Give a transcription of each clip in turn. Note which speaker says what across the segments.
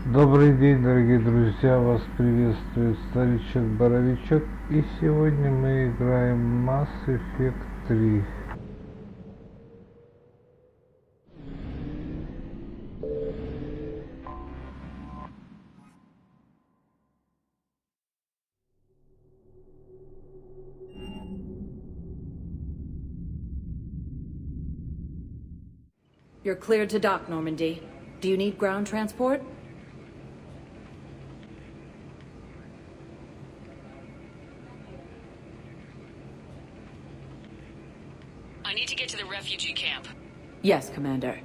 Speaker 1: Добрый день, дорогие друзья, вас приветствует старичок-боровичок, и сегодня мы играем Mass Effect 3.
Speaker 2: You're cleared to dock, Normandy. Do you need ground transport?
Speaker 3: I need to get to the refugee camp.
Speaker 2: Yes, Commander.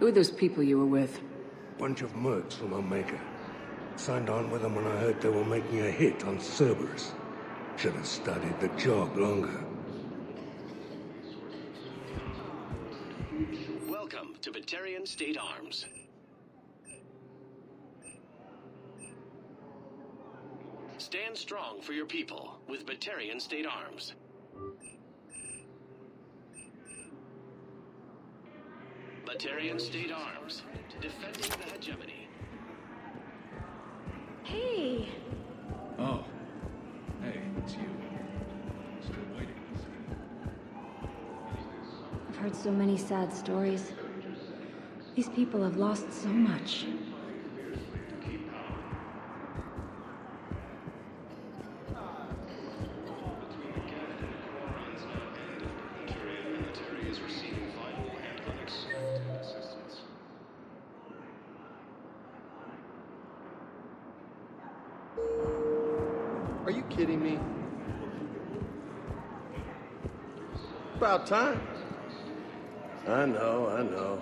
Speaker 4: Who are those people you were with?
Speaker 5: Bunch of mercs from Omega. Signed on with them when I heard they were making a hit on Cerberus. Should have studied the job longer.
Speaker 6: Welcome to Batarian State Arms. Stand strong for your people with Batarian State Arms. Batarian State Arms, defending the hegemony.
Speaker 2: Hey!
Speaker 7: Oh. Hey, it's you. Still waiting.
Speaker 8: I've heard so many sad stories. These people have lost so much.
Speaker 9: Are you kidding me? About time. I know.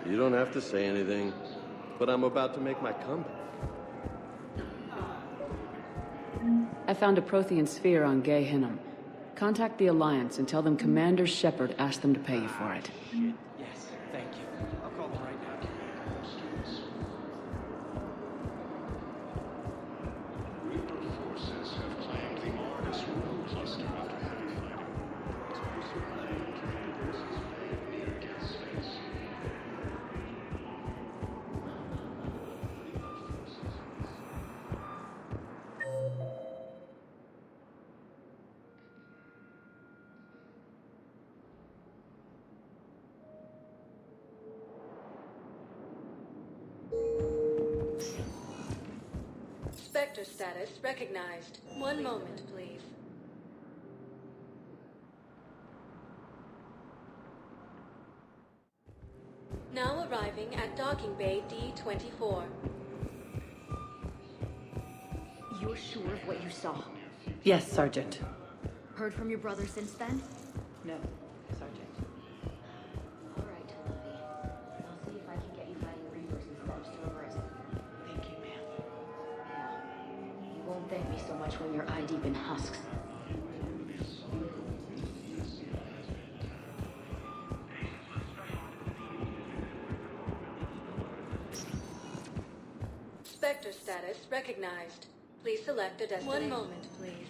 Speaker 9: You don't have to say anything, but I'm about to make my comeback.
Speaker 4: I found a Prothean sphere on Gay Hinnom. Contact the Alliance and tell them Commander Shepard asked them to pay you for it.
Speaker 10: Yes, thank you. I'll call them right now.
Speaker 11: Spectre status recognized. One moment, please. Now arriving at docking bay D-24.
Speaker 8: You're sure of what you saw?
Speaker 4: Yes, Sergeant.
Speaker 8: Heard from your brother since then?
Speaker 4: No, Sergeant.
Speaker 8: All right, Olivia. I'll see if I can get you fighting Reapers instead of Cerberus.
Speaker 4: Thank you, ma'am.
Speaker 8: Yeah. You won't thank me so much when you're eye-deep in husks.
Speaker 11: Spectre status recognized. Please select a destination. One moment, please.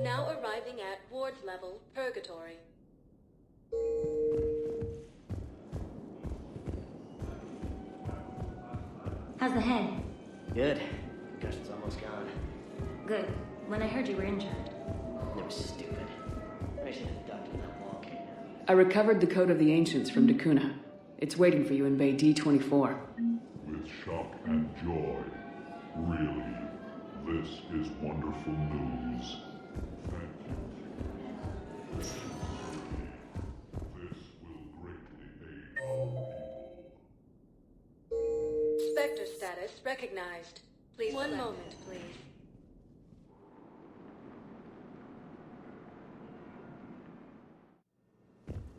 Speaker 11: Now arriving at Ward's level, Purgatory.
Speaker 8: How's the head?
Speaker 10: Good. Concussion's almost gone.
Speaker 8: Good. When I heard you were injured.
Speaker 10: It was stupid. I should have ducked when that wall came down.
Speaker 4: I recovered the Code of the Ancients from Dakuna. It's waiting for you in Bay D-24.
Speaker 12: With shock and joy. Really, this is wonderful news. Thank you. This will greatly aid our people.
Speaker 11: Spectre status status recognized. Please one moment, please.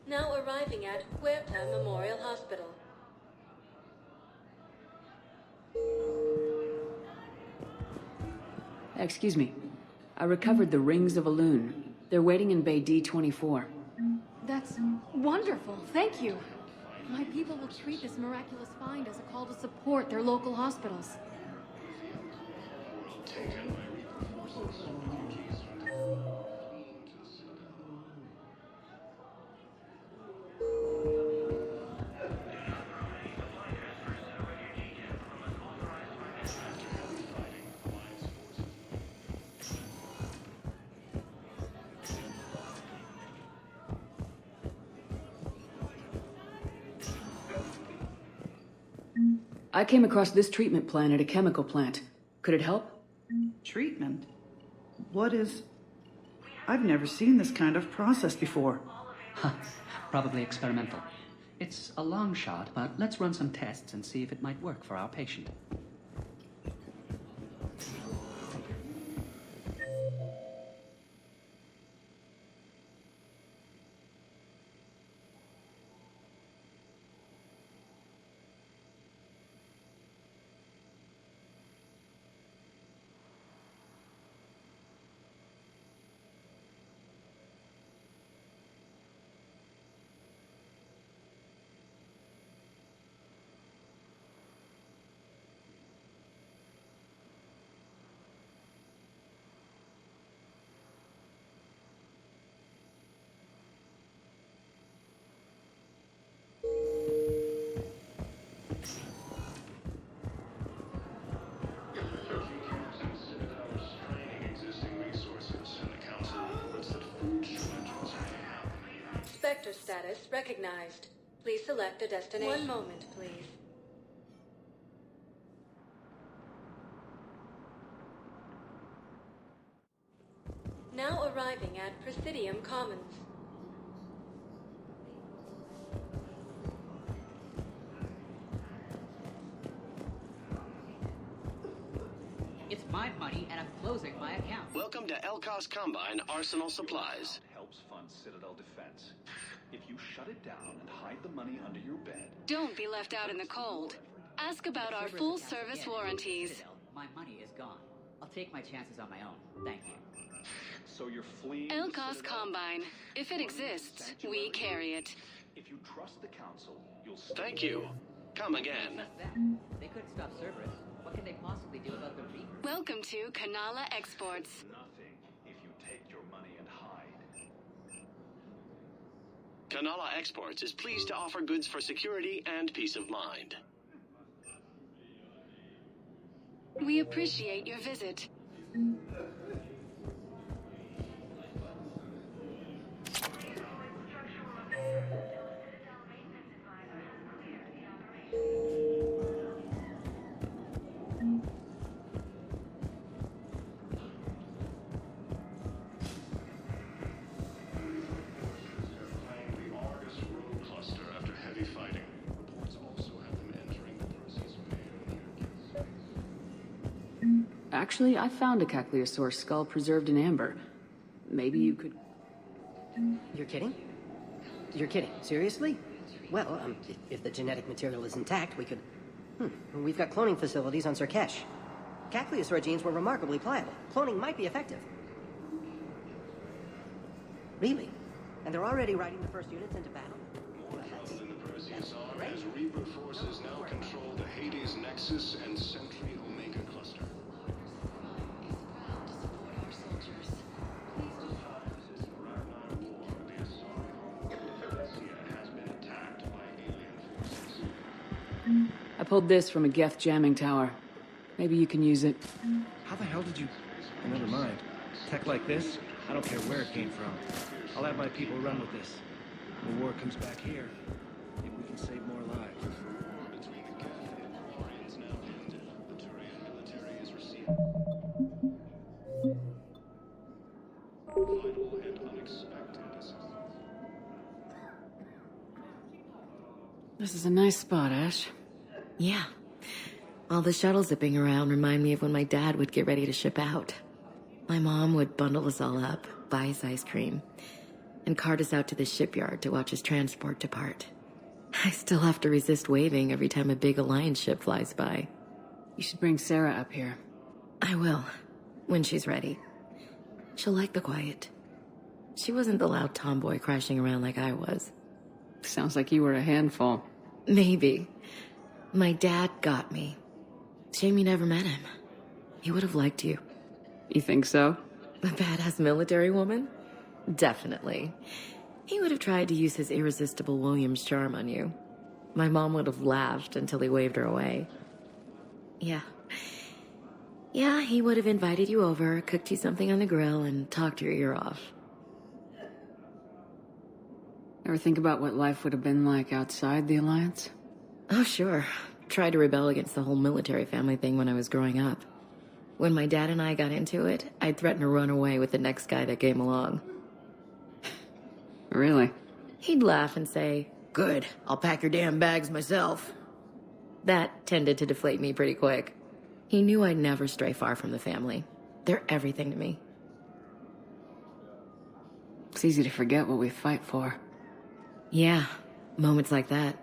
Speaker 11: Now arriving at Huerta Memorial Hospital.
Speaker 4: Excuse me. I recovered the rings of Elune. They're waiting in Bay D24.
Speaker 8: That's wonderful. Thank you. My people will treat this miraculous find as a call to support their local hospitals.
Speaker 4: I came across this treatment plan at a chemical plant. Could it help?
Speaker 13: Treatment? What is... I've never seen this kind of process before.
Speaker 10: Huh. Probably experimental. It's a long shot, but let's run some tests and see if it might work for our patient.
Speaker 11: Spectre status recognized. Please select a destination. One moment, please. Now arriving at Presidium Commons.
Speaker 10: It's my money, and I'm closing my account.
Speaker 6: Welcome to Elkos Combine Arsenal Supplies.
Speaker 7: Helps fund Citadel defense. If you shut it down and hide the money under your bed...
Speaker 3: Don't be left out in the cold. Ask about our full-service warranties.
Speaker 10: My money is gone. I'll take my chances on my own. Thank you.
Speaker 7: So you're fleeing...
Speaker 3: Elkos Combine. If it exists, we carry it.
Speaker 7: If you trust the council, you'll...
Speaker 6: Thank you. Come again.
Speaker 10: They couldn't stop Cerberus. What can they possibly do about the Reaper?
Speaker 3: Welcome to Kanala Exports.
Speaker 7: Nothing if you take your money and hide.
Speaker 6: Kanala Exports is pleased to offer goods for security and peace of mind.
Speaker 3: We appreciate your visit.
Speaker 4: Actually, I found a Cacliosaur skull preserved in amber. Maybe you could...
Speaker 14: You're kidding? You're kidding? Seriously? Well, if the genetic material is intact, we could... We've got cloning facilities on Surkesh. Cacliosaur genes were remarkably pliable. Cloning might be effective. Really? And they're already riding the first units into battle?
Speaker 15: More trouble in the Perseus arm as Reaper forces now control the Hades Nexus and Sentry Omega cluster.
Speaker 4: I pulled this from a Geth jamming tower. Maybe you can use it.
Speaker 16: How the hell did you... Never mind. Tech like this, I don't care where it came from. I'll have my people run with this. When war comes back here, maybe we can save more lives.
Speaker 15: Between the Geth and Quarians now ended, the Turian military is receiving vital and unexpected assistance.
Speaker 4: This is a nice spot, Ash.
Speaker 14: Yeah.
Speaker 17: All the shuttles zipping around remind me of when my dad would get ready to ship out. My mom would bundle us all up, buy us ice cream, and cart us out to the shipyard to watch his transport depart. I still have to resist waving every time a big Alliance ship flies by.
Speaker 4: You should bring Sarah up here.
Speaker 17: I will, when she's ready. She'll like the quiet. She wasn't the loud tomboy crashing around like I was.
Speaker 4: Sounds like you were a handful.
Speaker 17: Maybe. My dad got me. Shame you never met him. He would have liked you.
Speaker 4: You think so?
Speaker 17: A badass military woman? Definitely. He would have tried to use his irresistible Williams charm on you. My mom would have laughed until he waved her away. Yeah. Yeah, he would have invited you over, cooked you something on the grill, and talked your ear off.
Speaker 4: Ever think about what life would have been like outside the Alliance?
Speaker 17: Oh, sure. Tried to rebel against the whole military family thing when I was growing up. When my dad and I got into it, I'd threaten to run away with the next guy that came along.
Speaker 4: Really?
Speaker 17: He'd laugh and say, "Good, I'll pack your damn bags myself." That tended to deflate me pretty quick. He knew I'd never stray far from the family. They're everything to me.
Speaker 4: It's easy to forget what we fight for.
Speaker 17: Yeah, moments like that.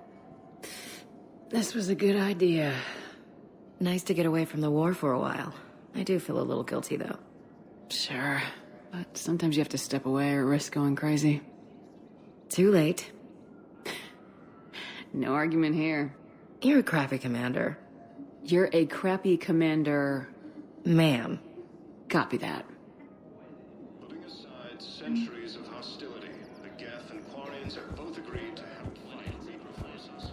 Speaker 4: This was a good idea.
Speaker 17: Nice to get away from the war for a while. I do feel a little guilty, though.
Speaker 4: Sure, but sometimes you have to step away or risk going crazy.
Speaker 17: Too late.
Speaker 4: No argument here.
Speaker 17: You're a crappy commander.
Speaker 4: You're a crappy commander...
Speaker 17: Ma'am.
Speaker 4: Copy that.
Speaker 15: Putting aside centuries of hostility, the Geth and Quarians have both agreed to help fight Reaper forces.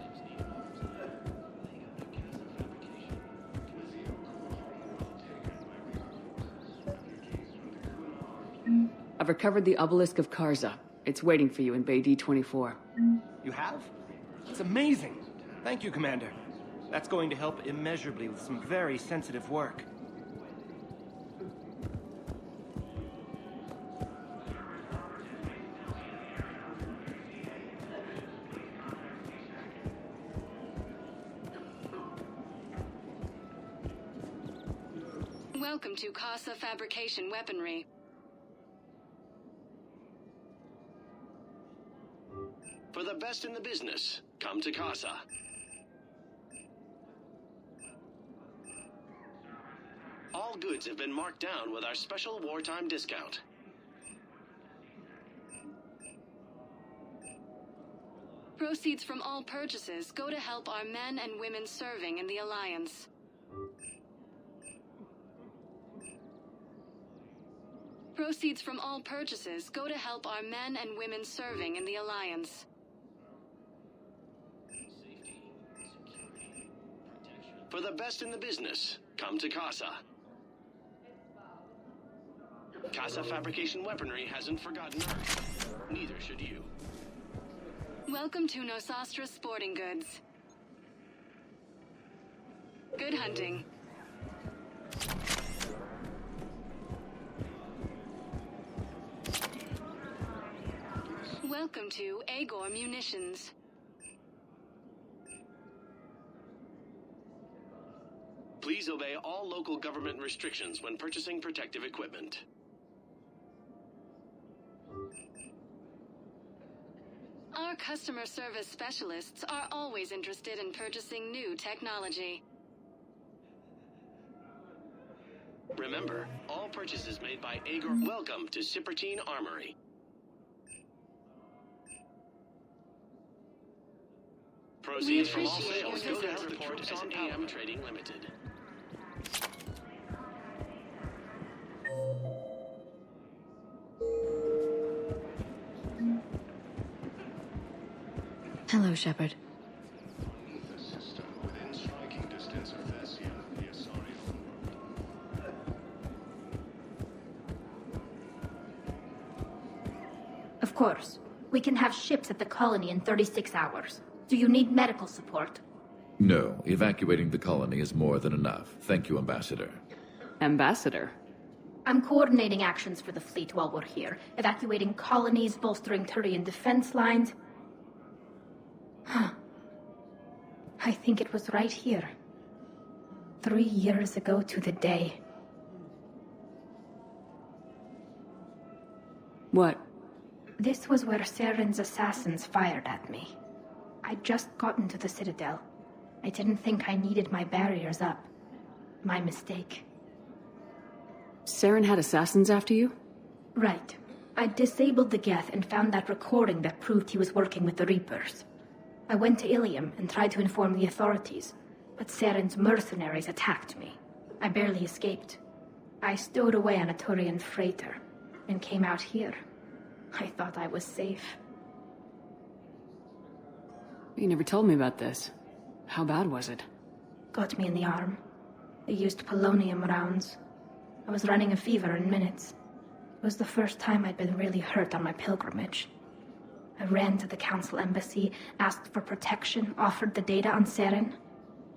Speaker 4: I've recovered the obelisk of Karza. It's waiting for you in Bay D-24.
Speaker 16: You have? It's amazing. Thank you, Commander. That's going to help immeasurably with some very sensitive work.
Speaker 3: Welcome to Casa Fabrication Weaponry.
Speaker 6: For the best in the business, come to Casa. All goods have been marked down with our special wartime discount.
Speaker 3: Proceeds from all purchases go to help our men and women serving in the Alliance. Proceeds from all purchases go to help our men and women serving in the Alliance.
Speaker 6: For the best in the business, come to Casa. Casa Fabrication Weaponry hasn't forgotten Earth. Neither should you.
Speaker 3: Welcome to Nosastra Sporting Goods. Good hunting. Welcome to Agor Munitions.
Speaker 6: Please obey all local government restrictions when purchasing protective equipment.
Speaker 3: Our customer service specialists are always interested in purchasing new technology.
Speaker 6: Remember, all purchases made by Agor. Welcome to Cipertine Armory. Proceeds from all sales go to help the troops on AM Trading Limited.
Speaker 17: Hello, Shepard.
Speaker 15: The system within striking distance of Tessia, the Asari homeworld.
Speaker 18: Of course. We can have ships at the colony in 36 hours. Do you need medical support?
Speaker 19: No, evacuating the colony is more than enough. Thank you, Ambassador.
Speaker 4: Ambassador?
Speaker 18: I'm coordinating actions for the fleet while we're here. Evacuating colonies, bolstering Turian defense lines. Huh. I think it was right here. 3 years ago to the day.
Speaker 4: What?
Speaker 18: This was where Saren's assassins fired at me. I'd just gotten to the Citadel. I didn't think I needed my barriers up. My mistake.
Speaker 4: Saren had assassins after you?
Speaker 18: Right. I disabled the Geth and found that recording that proved he was working with the Reapers. I went to Ilium and tried to inform the authorities, but Saren's mercenaries attacked me. I barely escaped. I stowed away on a Turian freighter and came out here. I thought I was safe.
Speaker 4: You never told me about this. How bad was it?
Speaker 18: Got me in the arm. They used polonium rounds. I was running a fever in minutes. It was the first time I'd been really hurt on my pilgrimage. I ran to the council embassy, asked for protection, offered the data on Saren.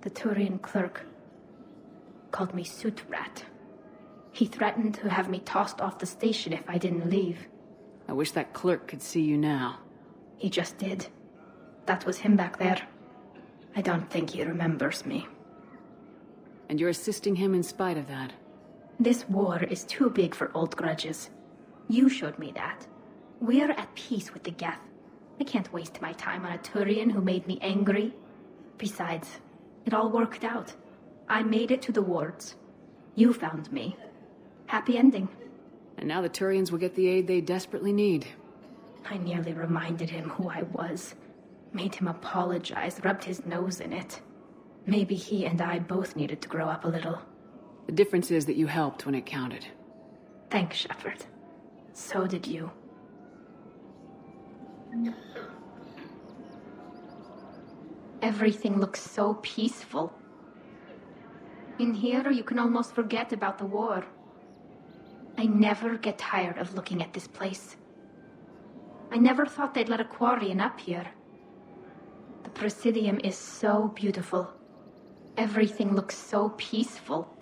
Speaker 18: The Turian clerk called me soot rat. He threatened to have me tossed off the station if I didn't leave.
Speaker 4: I wish that clerk could see you now.
Speaker 18: He just did. That was him back there. I don't think he remembers me.
Speaker 4: And you're assisting him in spite of that.
Speaker 18: This war is too big for old grudges. You showed me that. We're at peace with the Geth. I can't waste my time on a Turian who made me angry. Besides, it all worked out. I made it to the wards. You found me. Happy ending.
Speaker 4: And now the Turians will get the aid they desperately need.
Speaker 18: I nearly reminded him who I was. Made him apologize, rubbed his nose in it. Maybe he and I both needed to grow up a little.
Speaker 4: The difference is that you helped when it counted.
Speaker 18: Thanks, Shepard. So did you. Everything looks so peaceful. In here, you can almost forget about the war. I never get tired of looking at this place. I never thought they'd let a Quarian up here. The Presidium is so beautiful. Everything looks so peaceful.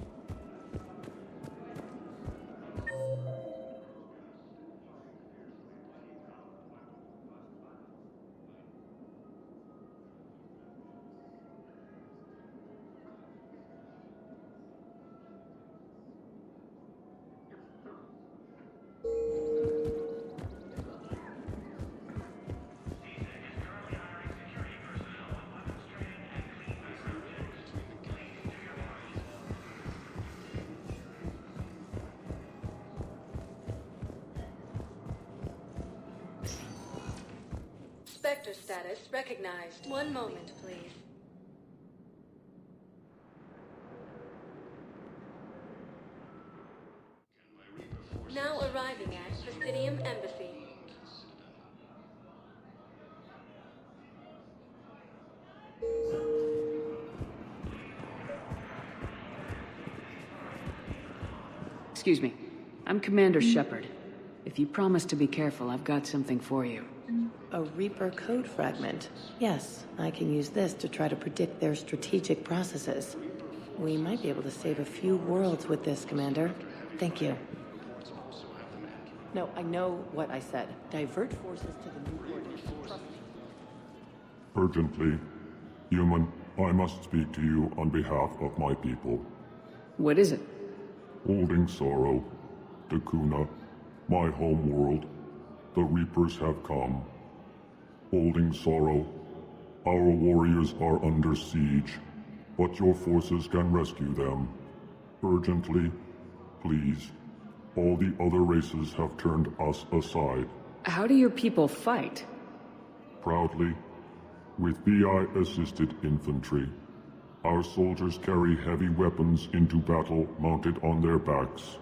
Speaker 11: Spectre status recognized. 1 moment, please. Now arriving at Presidium Embassy.
Speaker 4: Excuse me. I'm Commander Shepard. If you promise to be careful, I've got something for you.
Speaker 20: A Reaper code fragment. Yes, I can use this to try to predict their strategic processes. We might be able to save a few worlds with this, Commander. Thank you. No, I know what I said. Divert forces to the new coordinates.
Speaker 12: Urgently, human, I must speak to you on behalf of my people.
Speaker 4: What is it?
Speaker 12: Holding sorrow, Dakuna, my home world, the Reapers have come. Holding sorrow, our warriors are under siege, but your forces can rescue them. Urgently, please. All the other races have turned us aside.
Speaker 4: How do your people fight?
Speaker 12: Proudly, with BI-assisted infantry. Our soldiers carry heavy weapons into battle mounted on their backs.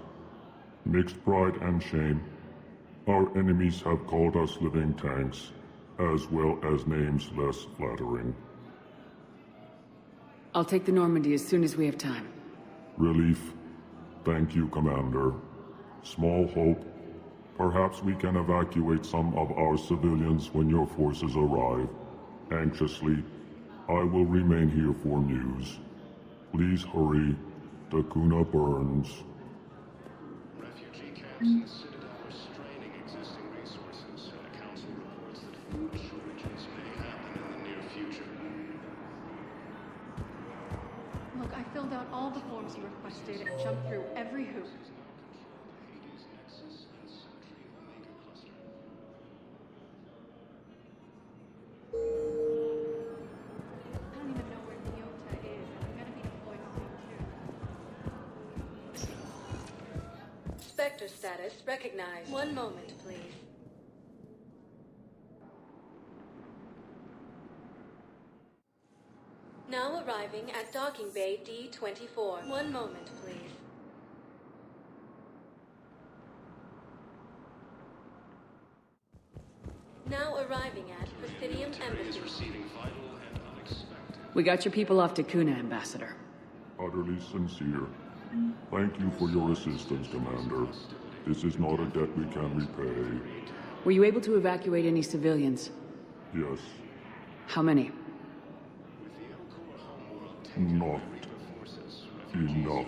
Speaker 12: Mixed pride and shame, our enemies have called us living tanks, as well as names less flattering.
Speaker 4: I'll take the Normandy as soon as we have time.
Speaker 12: Relief. Thank you, Commander. Small hope. Perhaps we can evacuate some of our civilians when your forces arrive. Anxiously, I will remain here for news. Please hurry. Dakuna burns.
Speaker 15: Refugee camps in the Citadel are straining existing resources. The Council reports that food shortages may happen in the near future.
Speaker 8: Look, I filled out all the forms you requested and jumped through every hoop. I don't even know where Nyota is, and I'm gonna be deployed soon too.
Speaker 11: Spectre status recognized. One moment, please. Now arriving at docking bay D-24. One moment, please. Now arriving at Presidium Embassy.
Speaker 4: We got your people off Takuna, Ambassador.
Speaker 12: Utterly sincere. Thank you for your assistance, Commander. This is not a debt we can repay.
Speaker 4: Were you able to evacuate any civilians?
Speaker 12: Yes.
Speaker 4: How many?
Speaker 12: Not enough.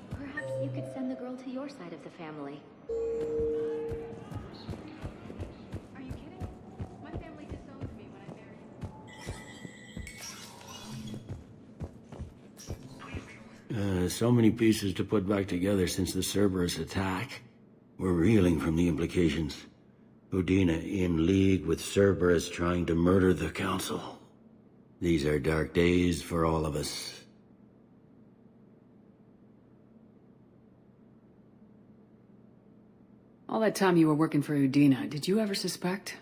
Speaker 21: Perhaps you could send the girl to your side of the family.
Speaker 8: Are you kidding? My family disowned me when I married.
Speaker 22: So many pieces to put back together since the Cerberus attack. We're reeling from the implications. Udina in league with Cerberus trying to murder the Council. These are dark days for all of us.
Speaker 4: All that time you were working for Udina, did you ever suspect?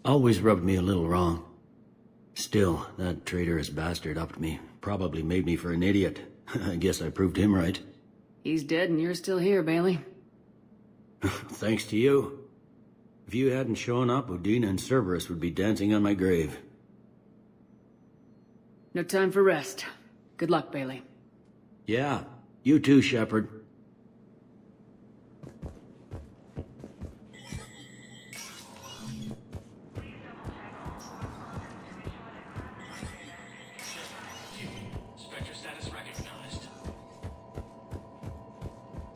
Speaker 22: Always rubbed me a little wrong. Still, that traitorous bastard upped me. Probably made me for an idiot. I guess I proved him right.
Speaker 4: He's dead and you're still here, Bailey.
Speaker 22: Thanks to you. If you hadn't shown up, Udina and Cerberus would be dancing on my grave.
Speaker 4: No time for rest. Good luck, Bailey.
Speaker 22: Yeah, you too, Shepard.
Speaker 6: Spectre status recognized.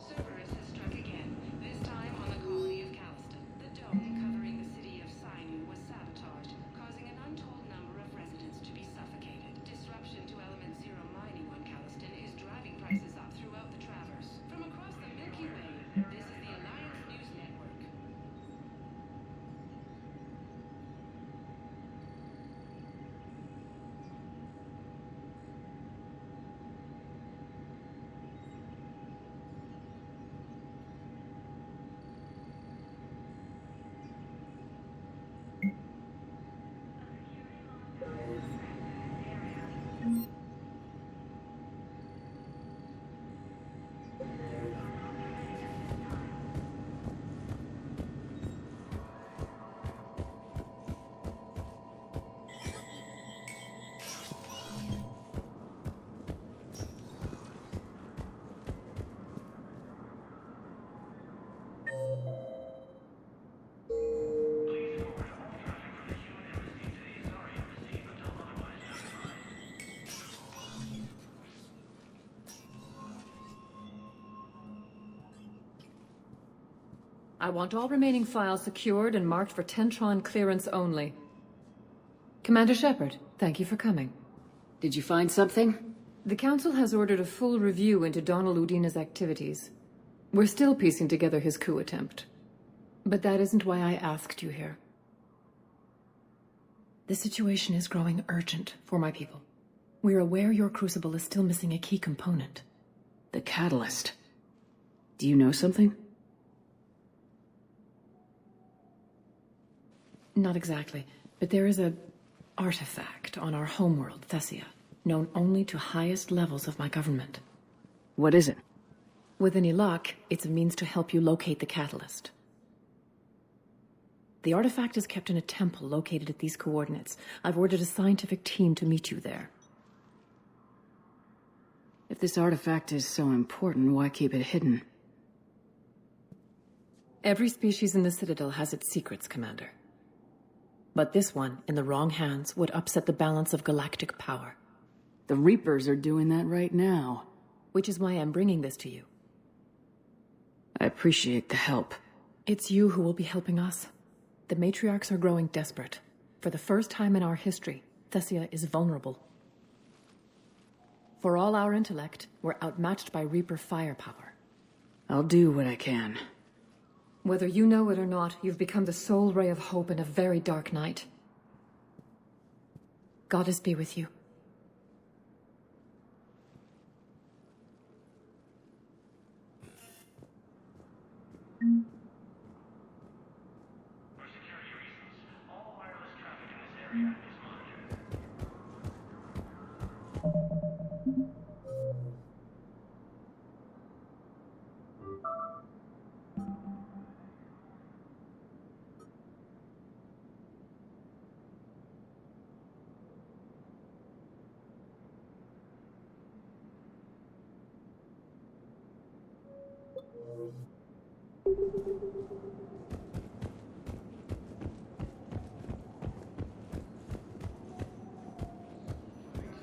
Speaker 3: Cerberus has struck again, this time on the colony of Calliston. The dome covering the city of Sinew was sabotaged, causing an untold number of residents to be suffocated. Disruption to Element Zero mining on Calliston is driving prices up throughout the Traverse. From across the Milky Way, this is the Alliance News Network.
Speaker 23: I want all remaining files secured and marked for Tentron clearance only. Commander Shepard, thank you for coming.
Speaker 4: Did you find something?
Speaker 23: The Council has ordered a full review into Donald Udina's activities. We're still piecing together his coup attempt. But that isn't why I asked you here. The situation is growing urgent for my people. We're aware your crucible is still missing a key component.
Speaker 4: The catalyst. Do you know something?
Speaker 23: Not exactly, but there is a artifact on our homeworld, Tessia, known only to highest levels of my government.
Speaker 4: What is it?
Speaker 23: With any luck, it's a means to help you locate the catalyst. The artifact is kept in a temple located at these coordinates. I've ordered a scientific team to meet you there.
Speaker 4: If this artifact is so important, why keep it hidden?
Speaker 23: Every species in the Citadel has its secrets, Commander. But this one, in the wrong hands, would upset the balance of galactic power.
Speaker 4: The Reapers are doing that right now.
Speaker 23: Which is why I'm bringing this to you.
Speaker 4: I appreciate the help.
Speaker 23: It's you who will be helping us. The matriarchs are growing desperate. For the first time in our history, Tessia is vulnerable. For all our intellect, we're outmatched by Reaper firepower.
Speaker 4: I'll do what I can.
Speaker 23: Whether you know it or not, you've become the sole ray of hope in a very dark night. Goddess be with you.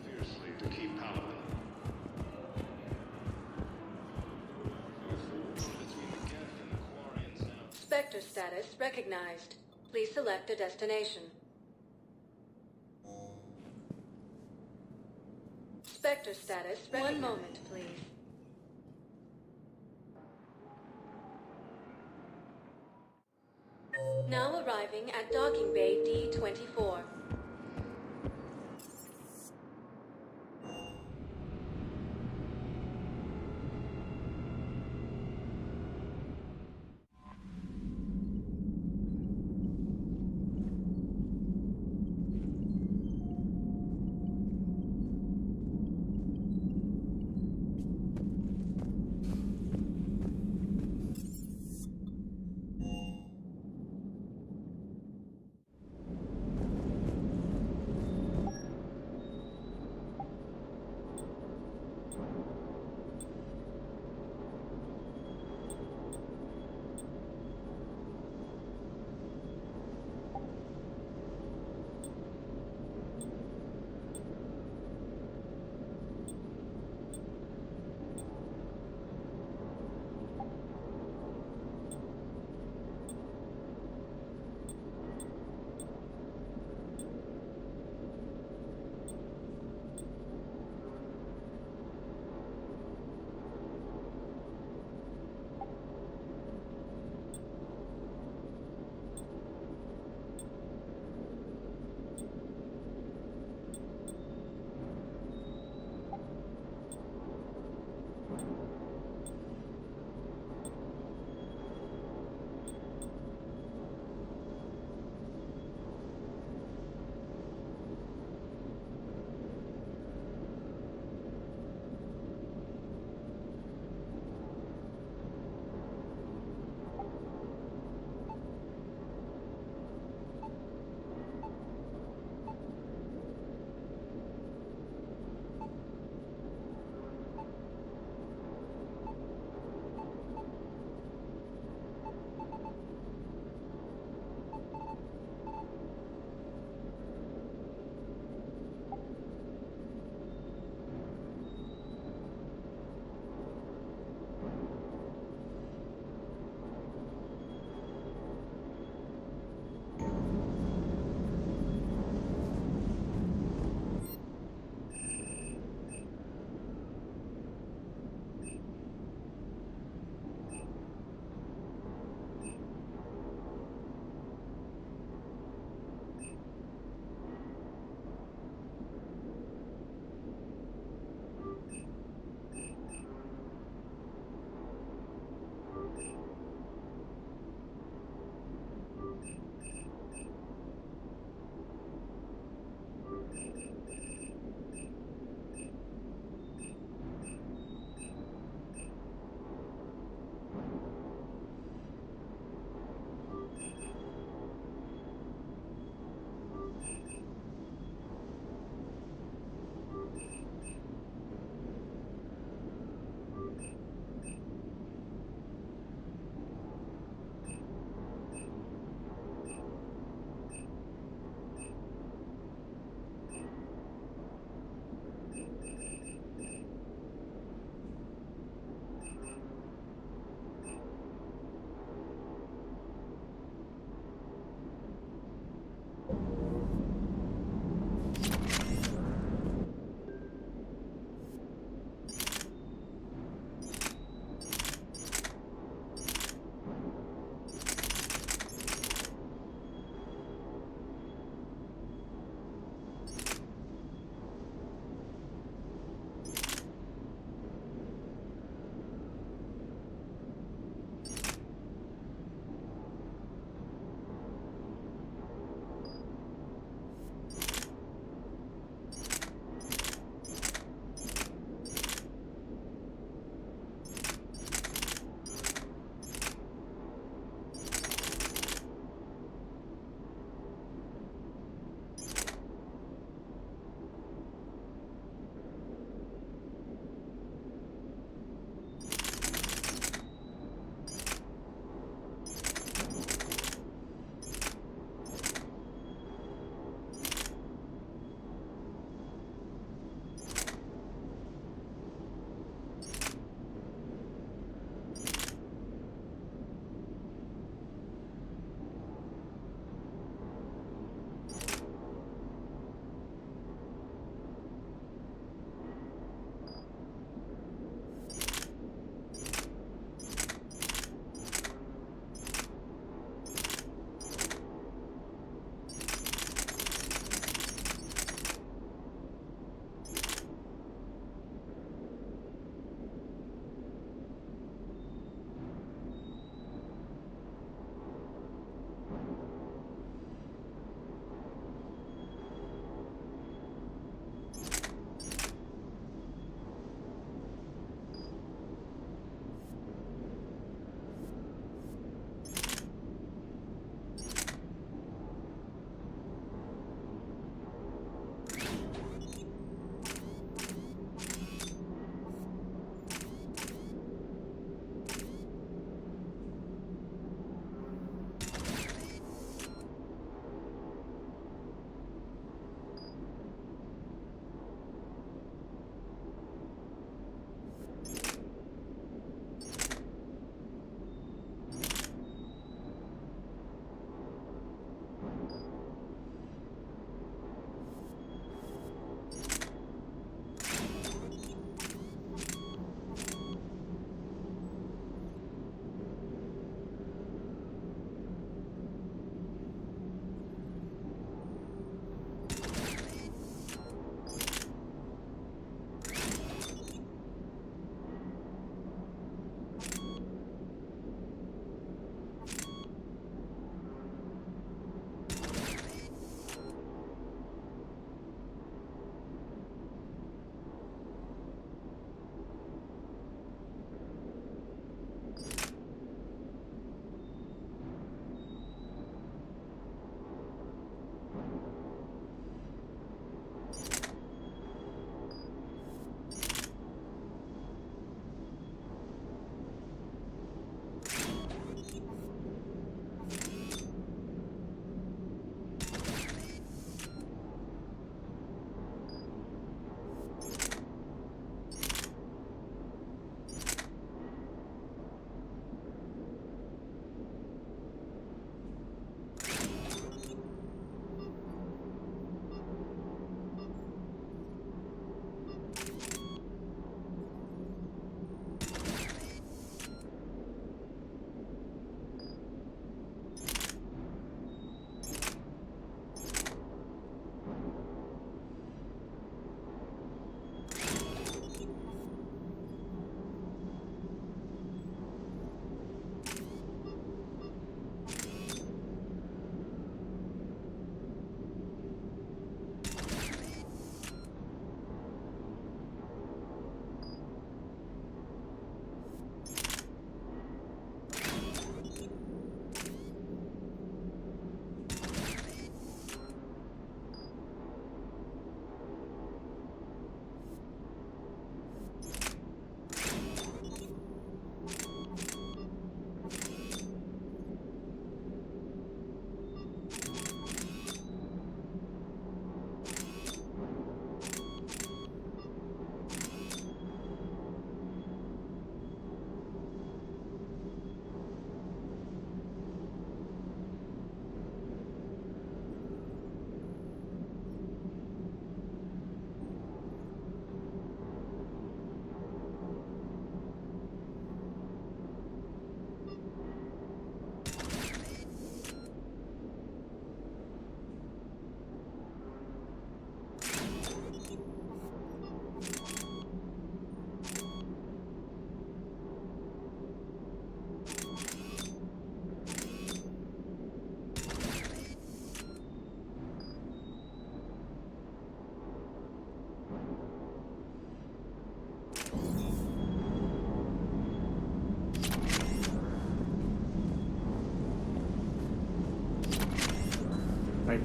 Speaker 15: Fiercely to keep Paladin. Between the Geth and the Quarians now.
Speaker 11: Spectre status recognized. Please select a destination. Spectre status recognized. 1 moment, please. Now arriving at docking bay D-24.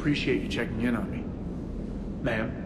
Speaker 1: appreciate you checking in on me. Ma'am?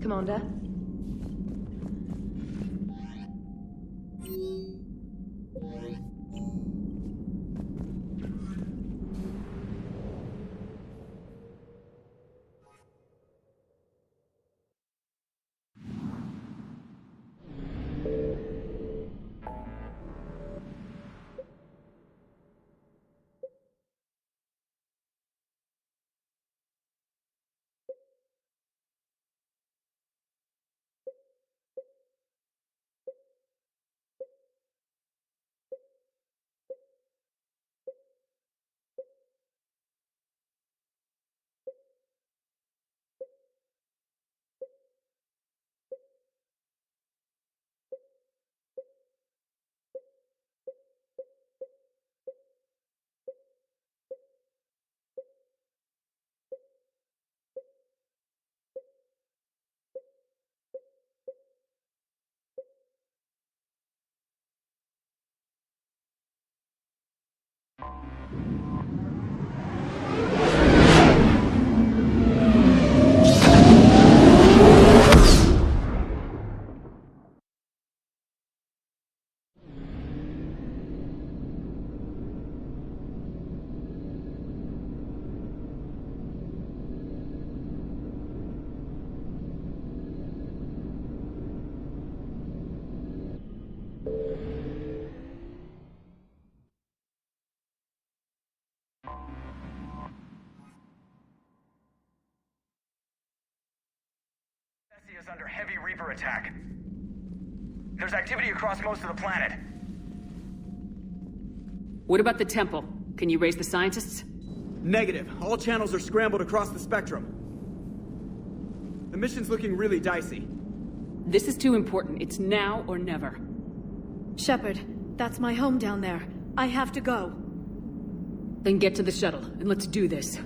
Speaker 20: Commander?
Speaker 2: Teссia is under heavy Reaper attack. There's activity across most of the planet.
Speaker 4: What about the temple? Can you raise the scientists?
Speaker 5: Negative. All channels are scrambled across the spectrum. The mission's looking really dicey.
Speaker 4: This is too important. It's now or never.
Speaker 8: Shepard, that's my home down there. I have to go.
Speaker 4: Then get to the shuttle, and let's do this.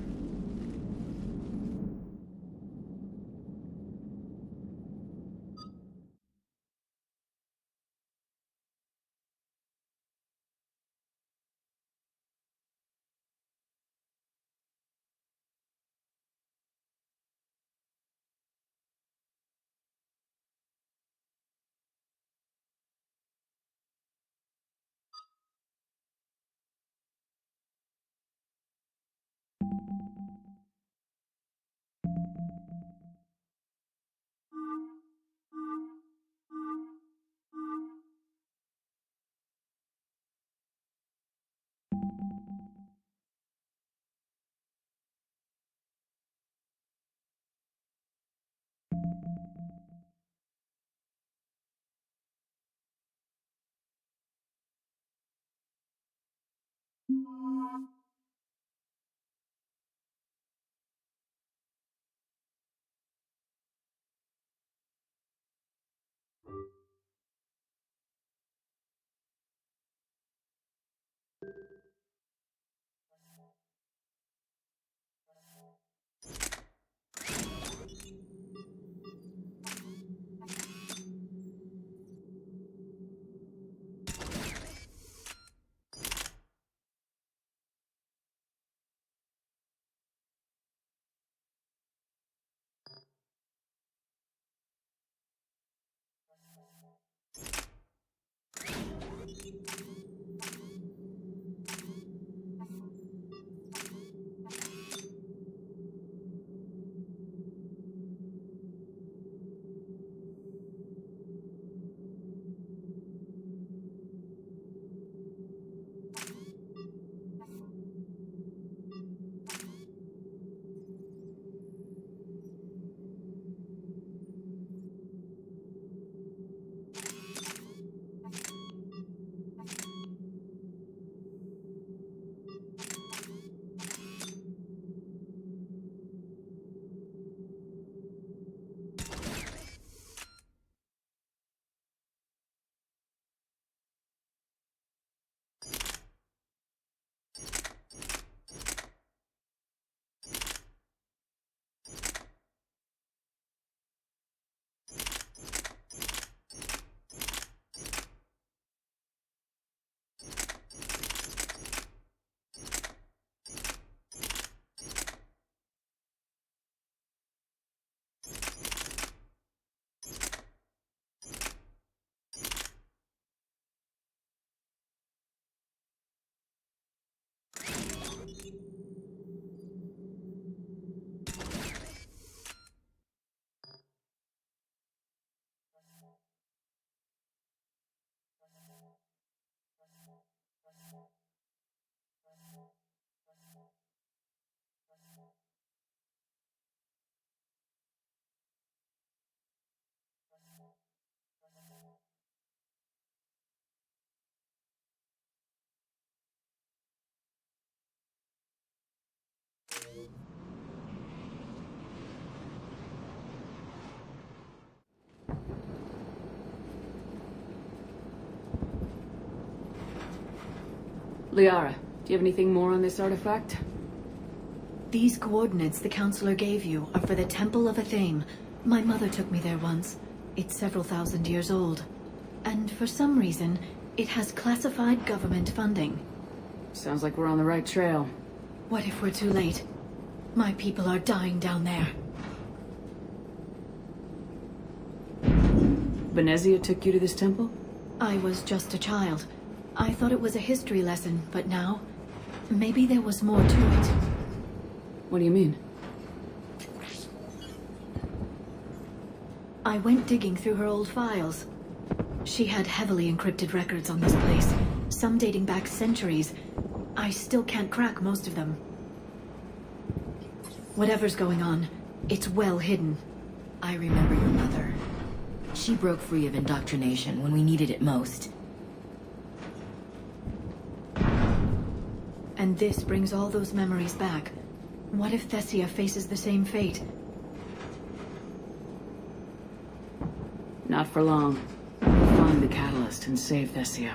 Speaker 4: Liara, do you have anything more on this artifact?
Speaker 9: These coordinates the counselor gave you are for the Temple of Athame. My mother took me there once. It's several thousand years old. And for some reason, it has classified government funding.
Speaker 4: Sounds like we're on the right trail.
Speaker 9: What if we're too late? My people are dying down there.
Speaker 4: Venezia took you to this temple?
Speaker 9: I was just a child. I thought it was a history lesson, but now... maybe there was more to it.
Speaker 4: What do you mean?
Speaker 9: I went digging through her old files. She had heavily encrypted records on this place, some dating back centuries. I still can't crack most of them. Whatever's going on, it's well hidden.
Speaker 17: I remember your mother. She broke free of indoctrination when we needed it most.
Speaker 9: And this brings all those memories back. What if Tessia faces the same fate?
Speaker 4: Not for long. We'll find the catalyst and save Tessia.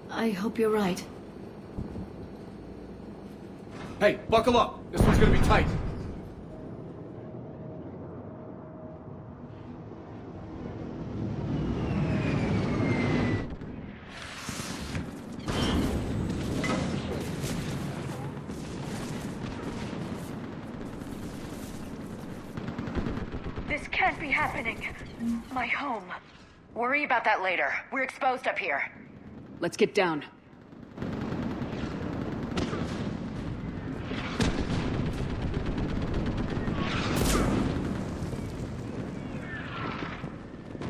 Speaker 9: I hope you're right.
Speaker 1: Hey, buckle up. This one's gonna be tight.
Speaker 10: This can't be happening. My home. Worry about that later. We're exposed up here.
Speaker 4: Let's get down.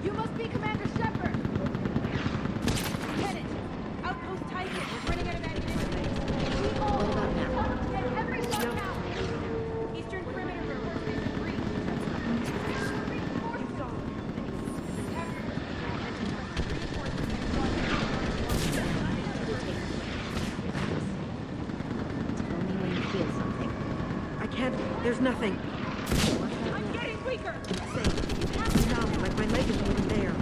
Speaker 8: You must be Commander Shepard. Get it. Outpost Titan. We're running out of ammunition.
Speaker 17: What about now?
Speaker 8: Get every shot now. Eastern perimeter room.
Speaker 14: There's nothing.
Speaker 8: I'm getting weaker.
Speaker 14: No, my leg isn't even there.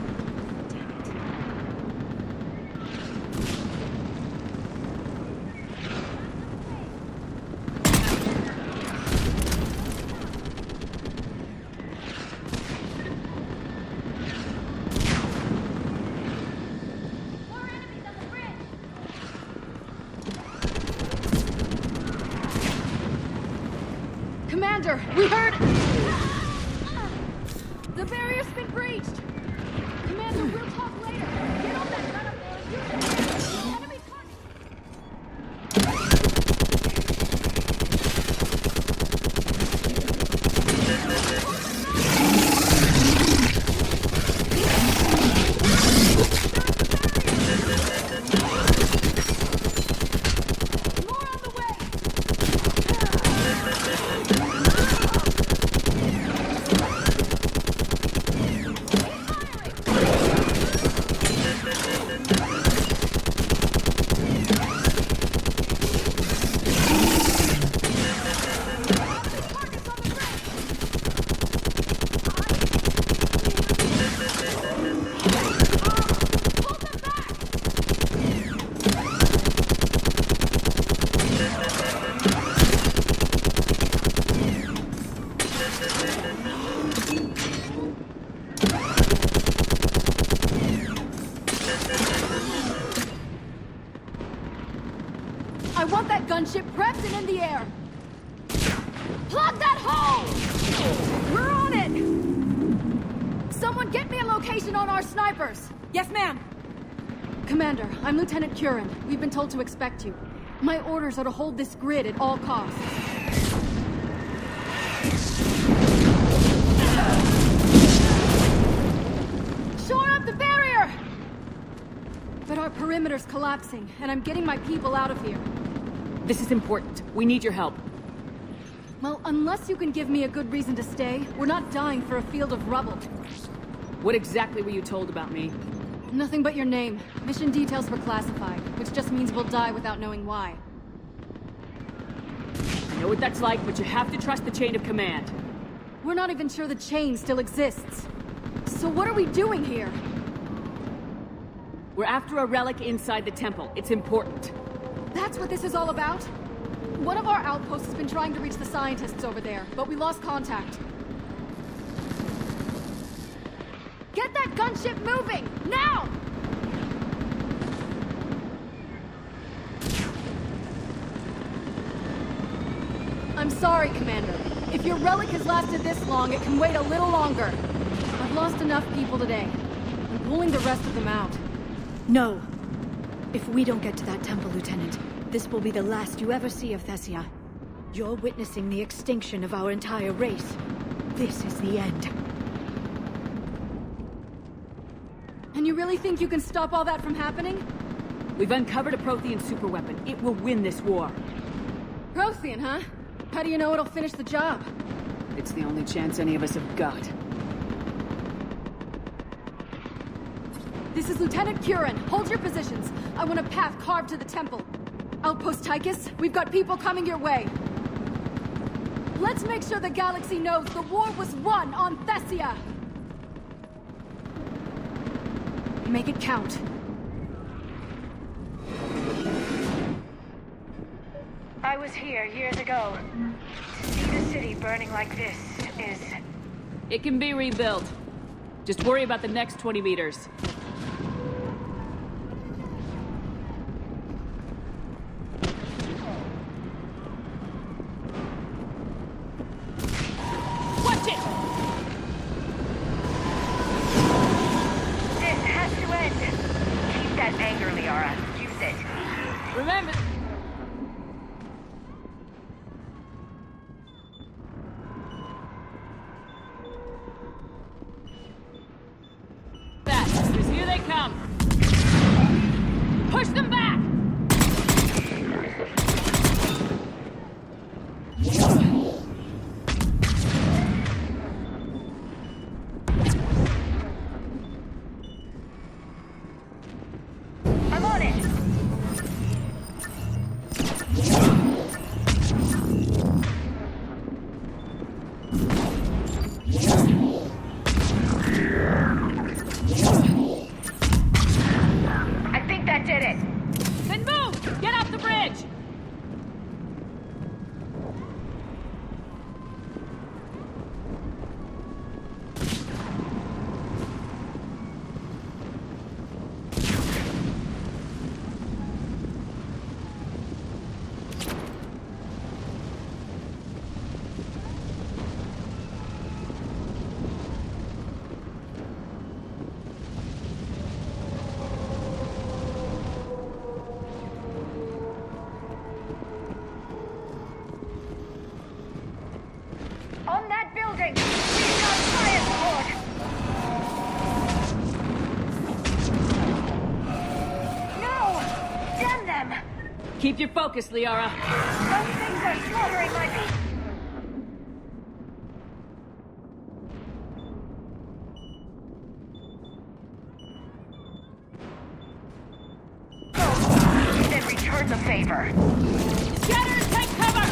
Speaker 8: Commander, we heard... The barrier's been breached. Commander, we'll talk later. Get on that gun up there and use it. Enemy I want that gunship prepped and in the air. Plug that hole! We're on it! Someone get me a location on our snipers. Yes, ma'am. Commander, I'm Lieutenant Curran. We've been told to expect you. My orders are to hold this grid at all costs. Shore up the barrier! But our perimeter's collapsing, and I'm getting my people out of here.
Speaker 4: This is important. We need your help.
Speaker 8: Well, unless you can give me a good reason to stay, we're not dying for a field of rubble.
Speaker 4: What exactly were you told about me?
Speaker 8: Nothing but your name. Mission details were classified, which just means we'll die without knowing why.
Speaker 4: I know what that's like, but you have to trust the chain of command.
Speaker 8: We're not even sure the chain still exists. So what are we doing here?
Speaker 4: We're after a relic inside the temple. It's important.
Speaker 8: That's what this is all about? One of our outposts has been trying to reach the scientists over there, but we lost contact. Get that gunship moving! Now! I'm sorry, Commander. If your relic has lasted this long, it can wait a little longer. I've lost enough people today. I'm pulling the rest of them out.
Speaker 9: No. If we don't get to that temple, Lieutenant, this will be the last you ever see of Tessia. You're witnessing the extinction of our entire race. This is the end.
Speaker 8: And you really think you can stop all that from happening?
Speaker 4: We've uncovered a Prothean superweapon. It will win this war.
Speaker 8: Prothean, huh? How do you know it'll finish the job?
Speaker 4: It's the only chance any of us have got.
Speaker 8: This is Lieutenant Curran. Hold your positions. I want a path carved to the temple. Outpost Tychus, we've got people coming your way. Let's make sure the galaxy knows the war was won on Tessia. Make it count.
Speaker 10: I was here years ago. To see the city burning like this is...
Speaker 4: It can be rebuilt. Just worry about the next 20 meters. Watch it!
Speaker 10: This has to end. Keep that anger, Liara. Use it.
Speaker 4: Remember... Here they come! Push them back!
Speaker 10: I'm on it! I think that did it!
Speaker 4: Then move! Get off the bridge!
Speaker 10: On that building! We've got fire support! No! Damn them!
Speaker 4: Keep your focus, Liara.
Speaker 10: Those things are slaughtering my people! Go! Then return the favor!
Speaker 4: Scatter! Take cover!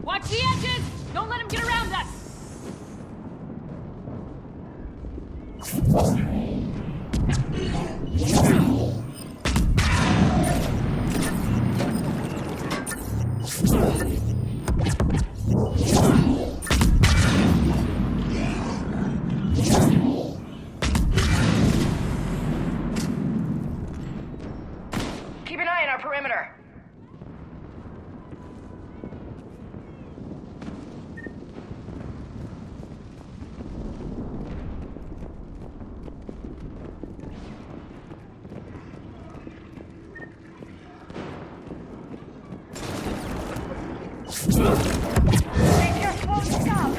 Speaker 4: Watch the edges! Don't let him get around us!
Speaker 10: Keep an eye on our perimeter! They just won't stop.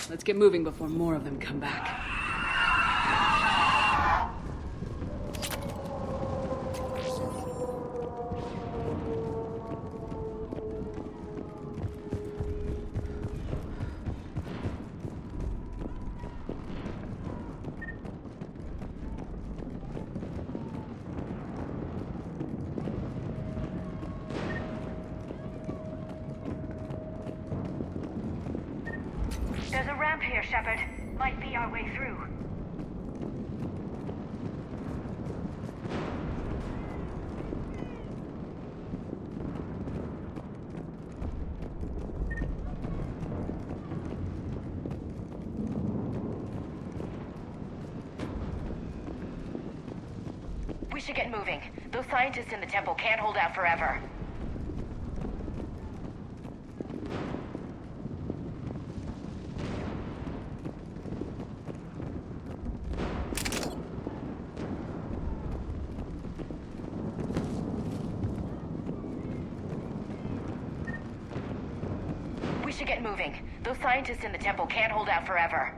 Speaker 4: Let's get moving before more of them come back.
Speaker 10: There's a ramp here, Shepard. Might be our way through. We should get moving. Those scientists in the temple can't hold out forever. Get moving. Those scientists in the temple can't hold out forever.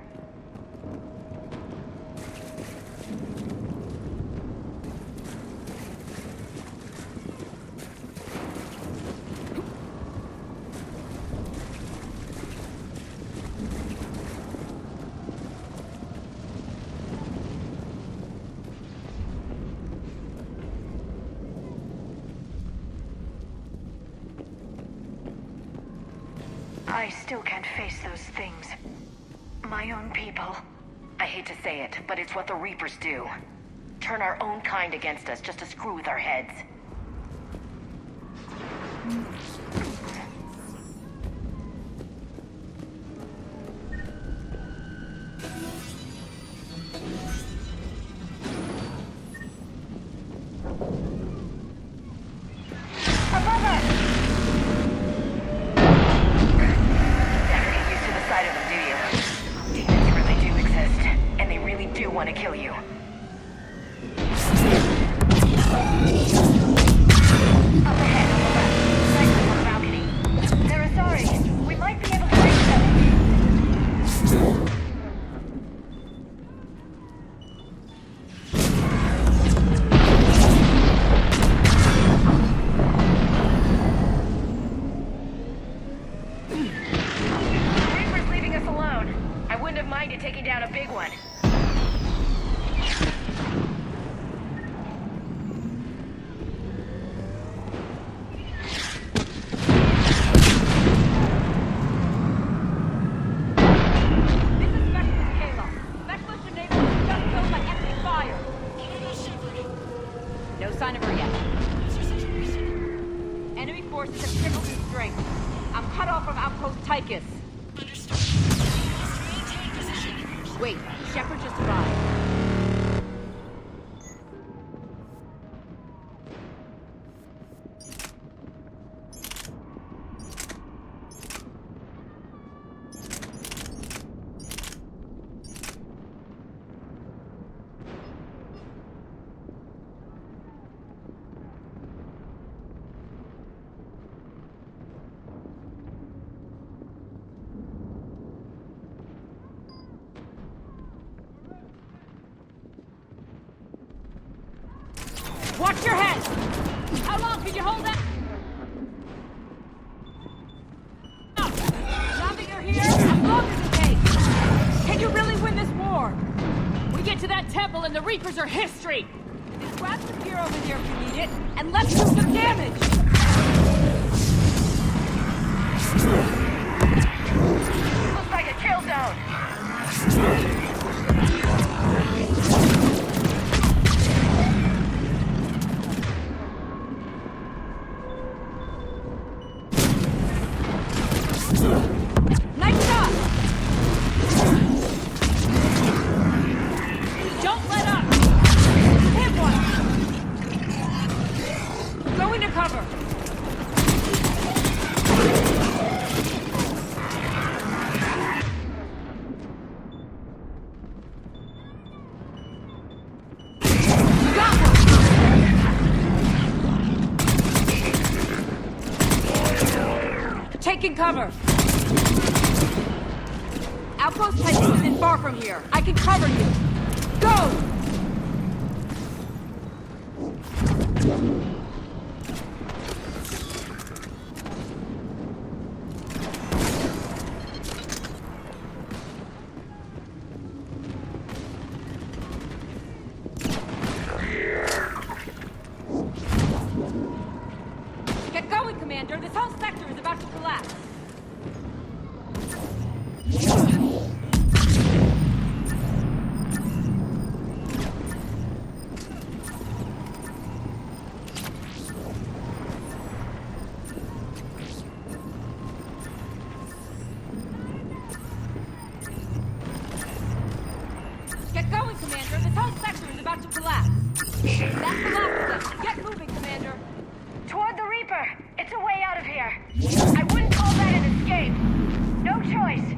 Speaker 10: I still can't face those things. My own people. I hate to say it, but it's what the Reapers do. Turn our own kind against us just to screw with our heads.
Speaker 8: Watch your head! How long can you hold that? Now that you're here, as long as it takes. Can you really win this war? We get to that temple and the Reapers are history. Then grab some gear over there if you need it, and let's do some damage!
Speaker 10: Looks like a kill zone.
Speaker 8: Nice shot! Don't let up! Hit one! Go into cover! Taking cover. Outpost Titan isn't far from here. I can cover you. Go! Get going, Commander. This whole sector is about to collapse. Get going, Commander. This whole sector is about to collapse. That's the last of them. Get moving, Commander.
Speaker 10: Toward the Reaper. It's a way out of here. I wouldn't call that an escape. No choice.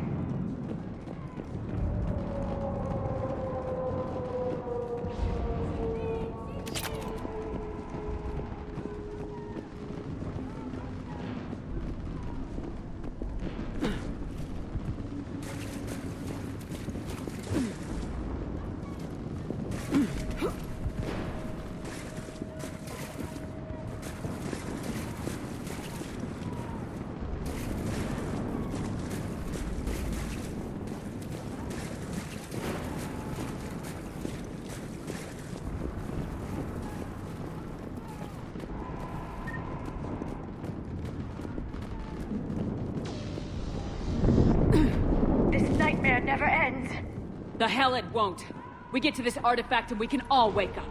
Speaker 10: Never ends.
Speaker 4: The hell it won't. We get to this artifact and we can all wake up.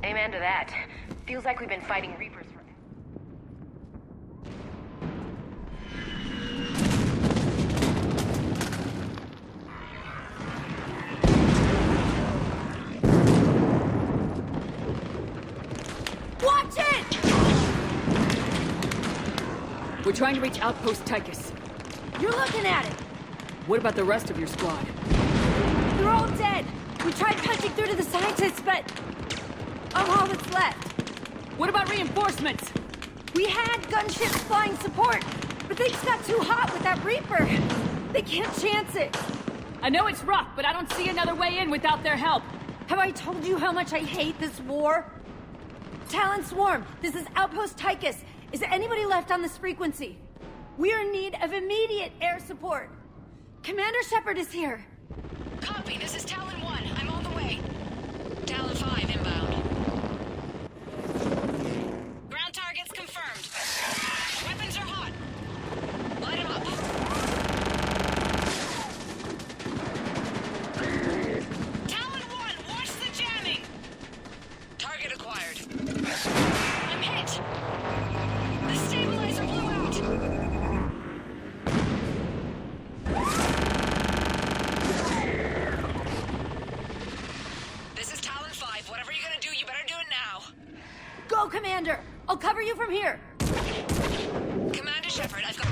Speaker 10: Amen to that. Feels like we've been fighting Reapers for...
Speaker 8: Watch it!
Speaker 4: We're trying to reach Outpost Tychus.
Speaker 8: You're looking at it!
Speaker 4: What about the rest of your squad?
Speaker 8: They're all dead! We tried punching through to the scientists, but... I'm all that's left.
Speaker 4: What about reinforcements?
Speaker 8: We had gunships flying support, but they just got too hot with that Reaper. They can't chance it.
Speaker 4: I know it's rough, but I don't see another way in without their help.
Speaker 8: Have I told you how much I hate this war? Talon Swarm, this is Outpost Tychus. Is there anybody left on this frequency? We are in need of immediate air support. Commander Shepard is here.
Speaker 21: Copy, this is Talon 1. I'm on the way. Talon 5 inbound. Ground targets confirmed. Weapons are hot. Light 'em up. Talon 1, watch the jamming! Target acquired. I'm hit! The stabilizer blew out! This is Talon 5. Whatever you're gonna do, you better do it now.
Speaker 8: Go, Commander! I'll cover you from here.
Speaker 21: Commander Shepard, I've got...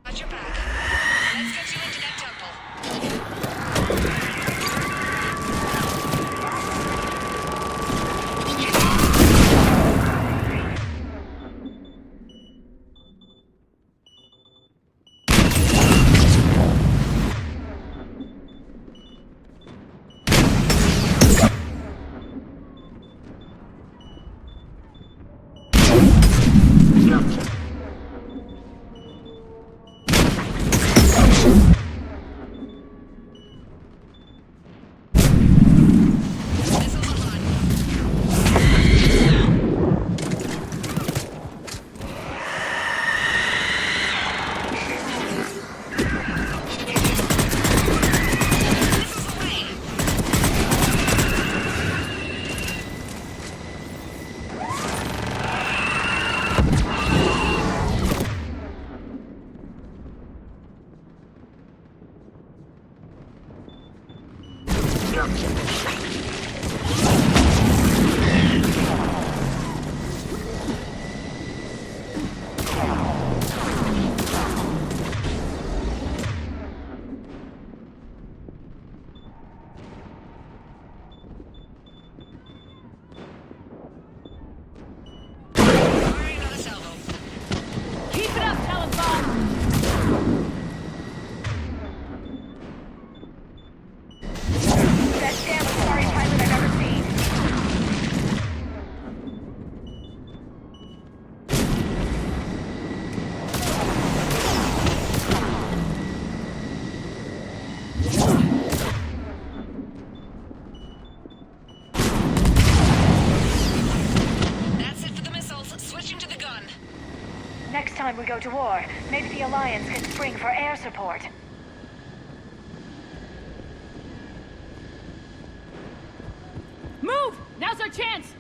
Speaker 21: Got your back. Let's get you into that temple.
Speaker 10: Next time we go to war, maybe the Alliance can spring for air support.
Speaker 4: Move! Now's our chance!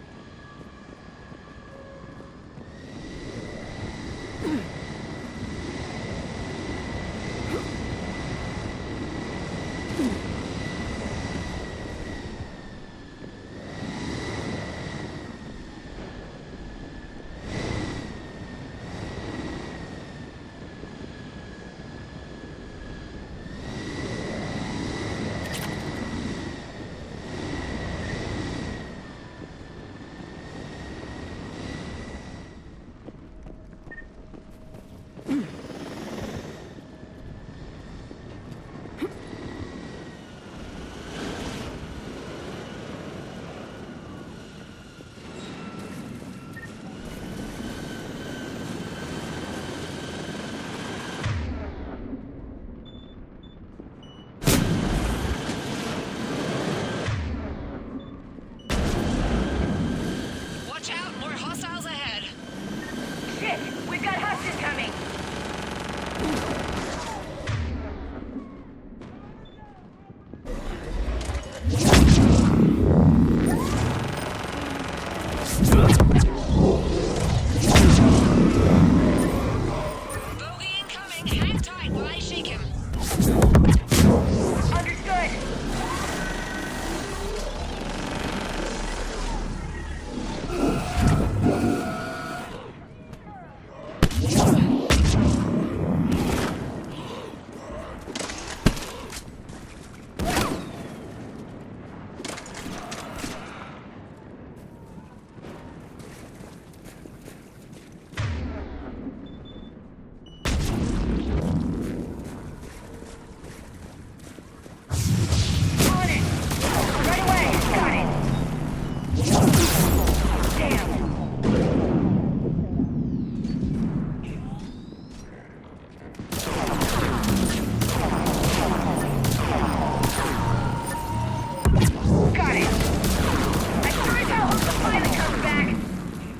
Speaker 21: tight while I shake him.
Speaker 10: Understood.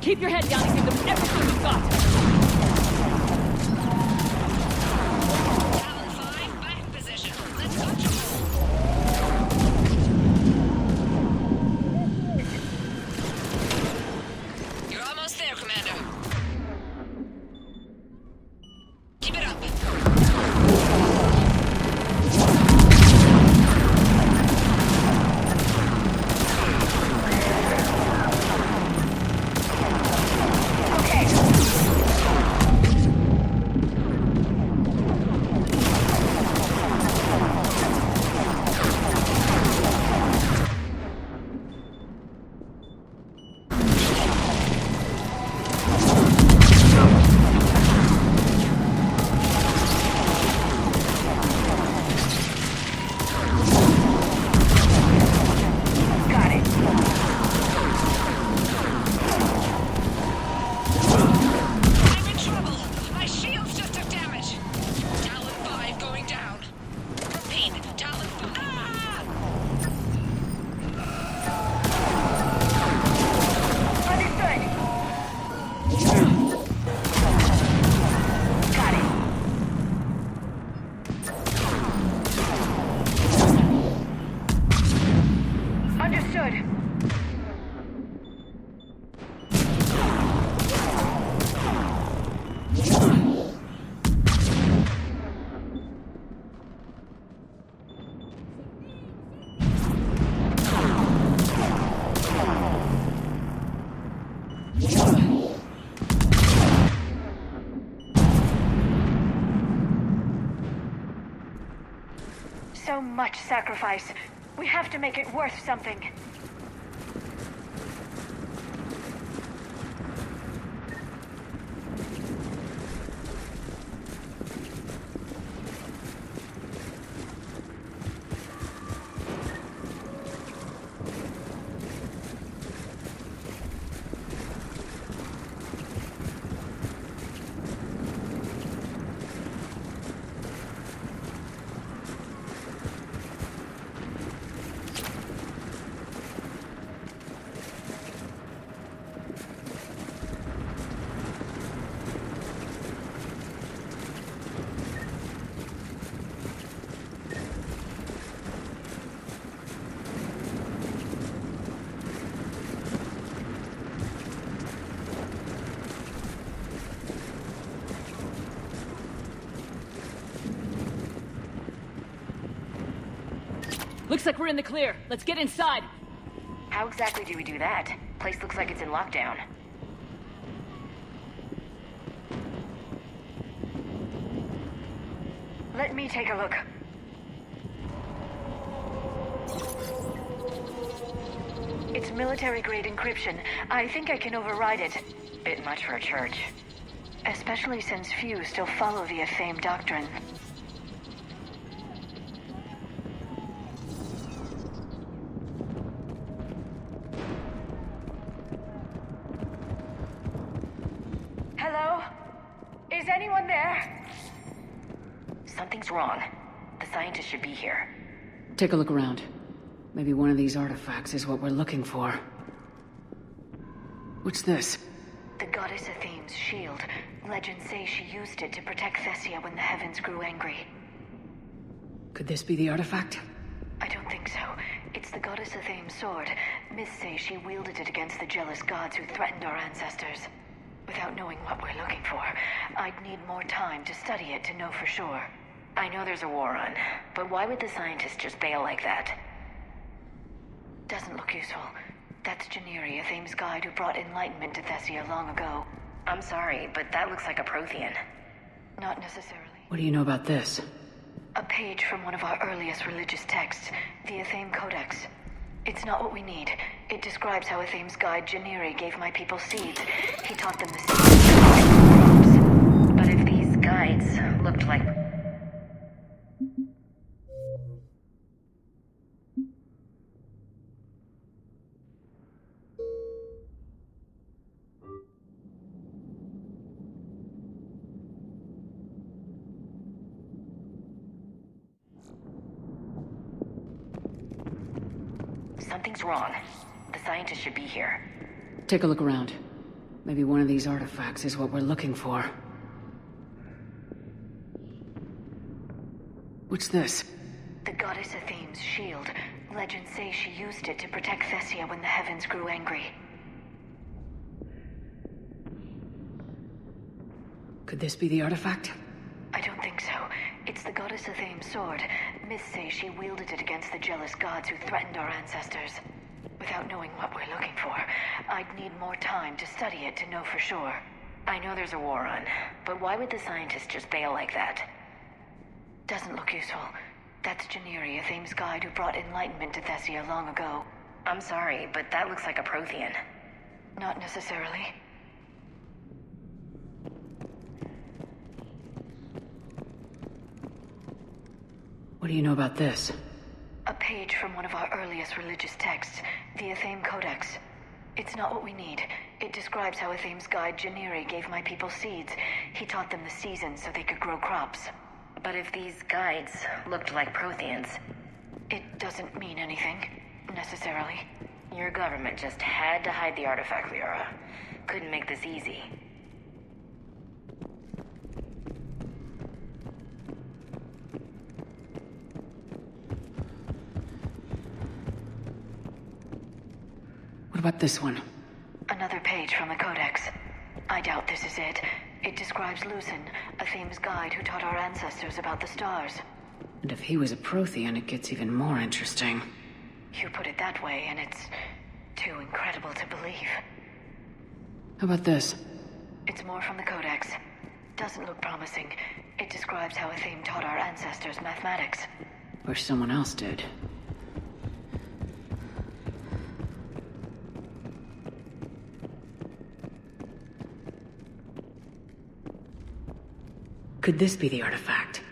Speaker 8: Keep your head down and give them everything you've got.
Speaker 21: Talon 5, back position. Let's watch him. You're almost there, Commander. Keep it up.
Speaker 10: So much sacrifice. We have to make it worth something.
Speaker 8: Looks like we're in the clear. Let's get inside.
Speaker 10: How exactly do we do that? Place looks like it's in lockdown. Let me take a look. It's military-grade encryption. I think I can override it. Bit much for a church. Especially since few still follow the famed doctrine. Hello? Is anyone there? Something's wrong. The scientists should be here.
Speaker 4: Take a look around. Maybe one of these artifacts is what we're looking for. What's this?
Speaker 10: The goddess Athene's shield. Legends say she used it to protect Tessia when the heavens grew angry.
Speaker 4: Could this be the artifact?
Speaker 10: I don't think so. It's the goddess Athene's sword. Myths say she wielded it against the jealous gods who threatened our ancestors. Without knowing what we're looking for, I'd need more time to study it to know for sure. I know there's a war on, but why would the scientists just bail like that? Doesn't look useful. That's Janiri, Athame's guide who brought enlightenment to Tessia long ago. I'm sorry, but that looks like a Prothean. Not necessarily.
Speaker 4: What do you know about this?
Speaker 10: A page from one of our earliest religious texts, the Athame Codex. It's not what we need. It describes how Athame's guide Janiri gave my people seeds. He taught them the seeds of crops. But if these guides looked like... Something's wrong. The scientists should be here.
Speaker 4: Take a look around. Maybe one of these artifacts is what we're looking for. What's this?
Speaker 10: The goddess Athame's shield. Legends say she used it to protect Tessia when the heavens grew angry.
Speaker 4: Could this be the artifact?
Speaker 10: I don't think so. It's the goddess Athame's sword. Myths say she wielded it against the jealous gods who threatened our ancestors. Without knowing what we're looking for, I'd need more time to study it to know for sure. I know there's a war on, but why would the scientists just bail like that? Doesn't look useful. That's Janiri, Athame's guide who brought enlightenment to Tessia long ago. I'm sorry, but that looks like a Prothean. Not necessarily.
Speaker 4: What do you know about this?
Speaker 10: A page from one of our earliest religious texts, the Athame Codex. It's not what we need. It describes how Athame's guide Janiri gave my people seeds. He taught them the seasons so they could grow crops. But if these guides looked like Protheans... It doesn't mean anything, necessarily. Your government just had to hide the artifact, Liara. Couldn't make this easy.
Speaker 4: What about this one?
Speaker 10: Another page from the Codex. I doubt this is it. It describes Lucen, Athame's guide who taught our ancestors about the stars.
Speaker 4: And if he was a Prothean, it gets even more interesting.
Speaker 10: You put it that way, and it's too incredible to believe.
Speaker 4: How about this?
Speaker 10: It's more from the Codex. Doesn't look promising. It describes how Athame taught our ancestors mathematics.
Speaker 4: Or someone else did. Could this be the artifact?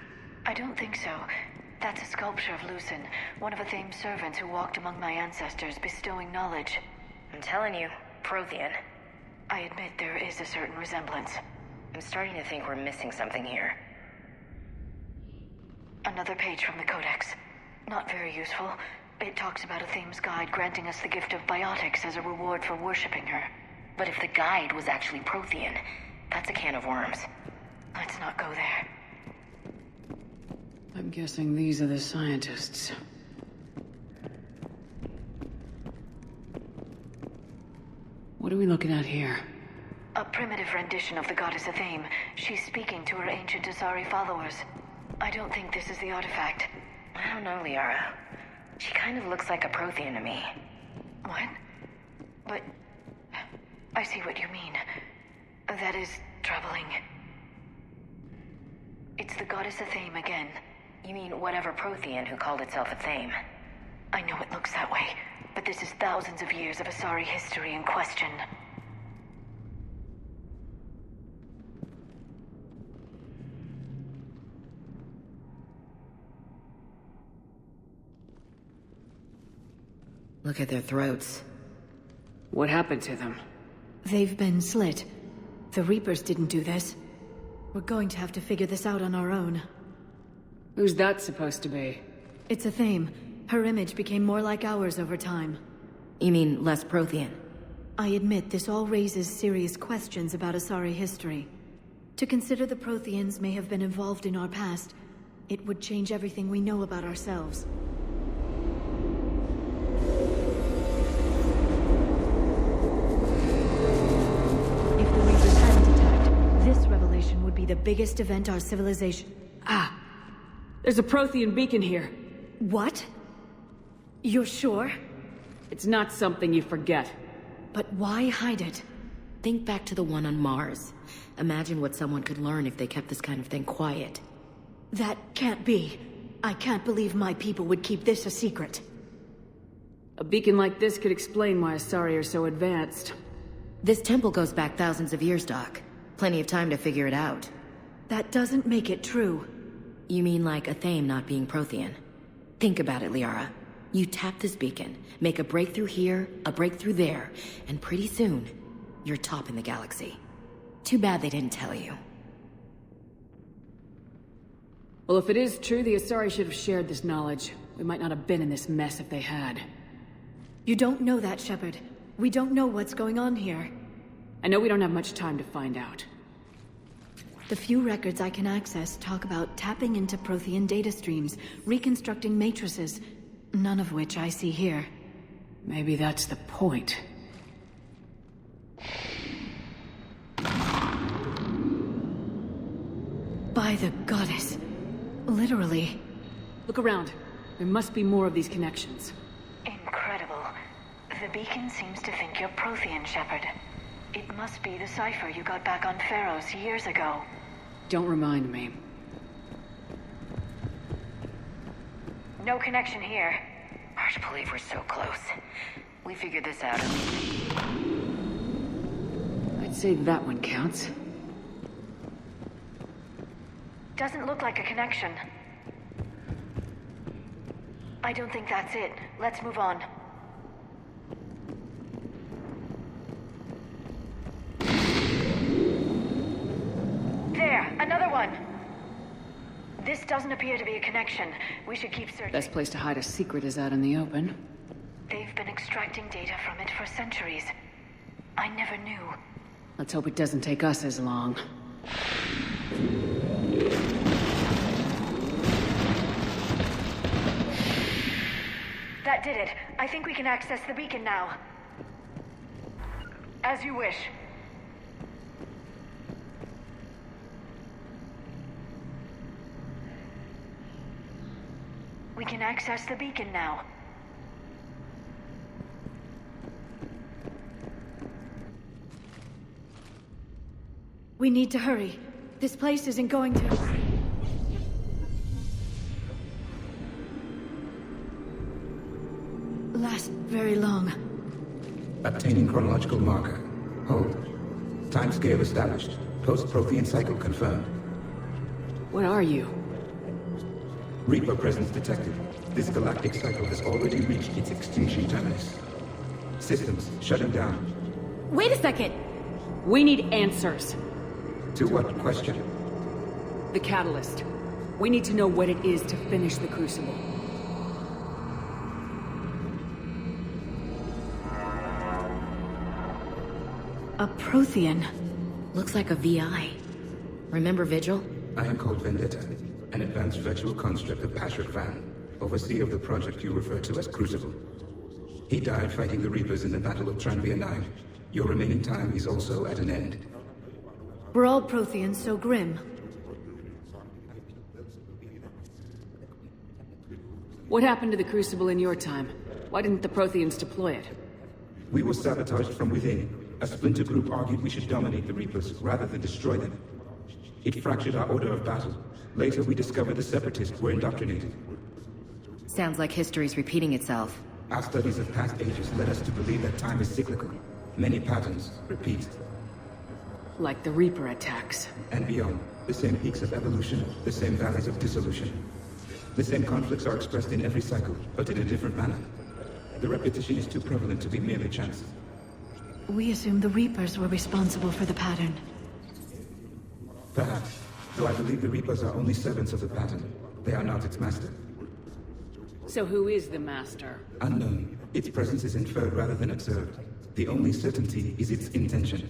Speaker 10: I don't think so. That's a sculpture of Lucen, one of Athame's servants who walked among my ancestors, bestowing knowledge. I'm telling you, Prothean. I admit there is a certain resemblance. I'm starting to think we're missing something here. Another page from the Codex. Not very useful. It talks about Athame's guide granting us the gift of biotics as a reward for worshipping her. But if the guide was actually Prothean, that's a can of worms. Let's not go there.
Speaker 4: I'm guessing these are the scientists. What are we looking at here?
Speaker 10: A primitive rendition of the goddess Athame. She's speaking to her ancient Asari followers. I don't think this is the artifact. I don't know, Liara. She kind of looks like a Prothean to me. What? But... I see what you mean. That is troubling. It's the goddess Athame again. You mean whatever Prothean who called itself Athame? I know it looks that way, but this is thousands of years of Asari history in question.
Speaker 17: Look at their throats.
Speaker 4: What happened to them?
Speaker 9: They've been slit. The Reapers didn't do this. We're going to have to figure this out on our own.
Speaker 4: Who's that supposed to be?
Speaker 9: It's Athame. Her image became more like ours over time.
Speaker 17: You mean less Prothean?
Speaker 9: I admit this all raises serious questions about Asari history. To consider the Protheans may have been involved in our past, it would change everything we know about ourselves. If the Reapers had be the biggest event our civilization...
Speaker 4: Ah! There's a Prothean beacon here.
Speaker 9: What? You're sure?
Speaker 4: It's not something you forget.
Speaker 9: But why hide it?
Speaker 17: Think back to the one on Mars. Imagine what someone could learn if they kept this kind of thing quiet.
Speaker 9: That can't be. I can't believe my people would keep this a secret.
Speaker 4: A beacon like this could explain why Asari are so advanced.
Speaker 17: This temple goes back thousands of years, Doc. Plenty of time to figure it out.
Speaker 9: That doesn't make it true.
Speaker 17: You mean like a Thame not being Prothean? Think about it, Liara. You tap this beacon, make a breakthrough here, a breakthrough there, and pretty soon, you're top in the galaxy. Too bad they didn't tell you.
Speaker 4: Well, if it is true, the Asari should have shared this knowledge. We might not have been in this mess if they had.
Speaker 9: You don't know that, Shepard. We don't know what's going on here.
Speaker 4: I know we don't have much time to find out.
Speaker 9: The few records I can access talk about tapping into Prothean data streams, reconstructing matrices, none of which I see here.
Speaker 4: Maybe that's the point.
Speaker 9: By the goddess. Literally.
Speaker 4: Look around. There must be more of these connections.
Speaker 10: Incredible. The beacon seems to think you're Prothean, Shepard. It must be the cipher you got back on Pharaohs years ago.
Speaker 4: Don't remind me.
Speaker 10: No connection here. Hard to believe we're so close. We figured this out.
Speaker 4: I'd say that one counts.
Speaker 10: Doesn't look like a connection. I don't think that's it. Let's move on. There, another one. This doesn't appear to be a connection. We should keep searching.
Speaker 4: Best place to hide a secret is out in the open.
Speaker 10: They've been extracting data from it for centuries. I never knew.
Speaker 4: Let's hope it doesn't take us as long.
Speaker 10: That did it. I think we can access the beacon now. As you wish. We can access the beacon now.
Speaker 9: We need to hurry. This place isn't going to... last very long.
Speaker 7: Obtaining chronological marker. Hold. Timescale established. Post-Prothean cycle confirmed.
Speaker 4: What are you?
Speaker 7: Reaper presence detected. This galactic cycle has already reached its extinction terminus. Systems shutting down.
Speaker 4: Wait a second! We need answers.
Speaker 7: To what question?
Speaker 4: The catalyst. We need to know what it is to finish the Crucible.
Speaker 9: A Prothean.
Speaker 17: Looks like a VI. Remember Vigil?
Speaker 7: I am called Vendetta, an advanced virtual construct of Patrick Van, overseer of the project you refer to as Crucible. He died fighting the Reapers in the Battle of Tranvia 9. Your remaining time is also at an end.
Speaker 9: Were all Protheans so grim?
Speaker 4: What happened to the Crucible in your time? Why didn't the Protheans deploy it?
Speaker 7: We were sabotaged from within. A splinter group argued we should dominate the Reapers rather than destroy them. It fractured our order of battle. Later, we discovered the Separatists were indoctrinated.
Speaker 17: Sounds like history's repeating itself.
Speaker 7: Our studies of past ages led us to believe that time is cyclical. Many patterns repeat.
Speaker 4: Like the Reaper attacks.
Speaker 7: And beyond. The same peaks of evolution, the same valleys of dissolution. The same conflicts are expressed in every cycle, but in a different manner. The repetition is too prevalent to be merely chance.
Speaker 9: We assumed the Reapers were responsible for the pattern.
Speaker 7: Perhaps, though I believe the Reapers are only servants of the pattern. They are not its master.
Speaker 4: So who is the master?
Speaker 7: Unknown. Its presence is inferred rather than observed. The only certainty is its intention.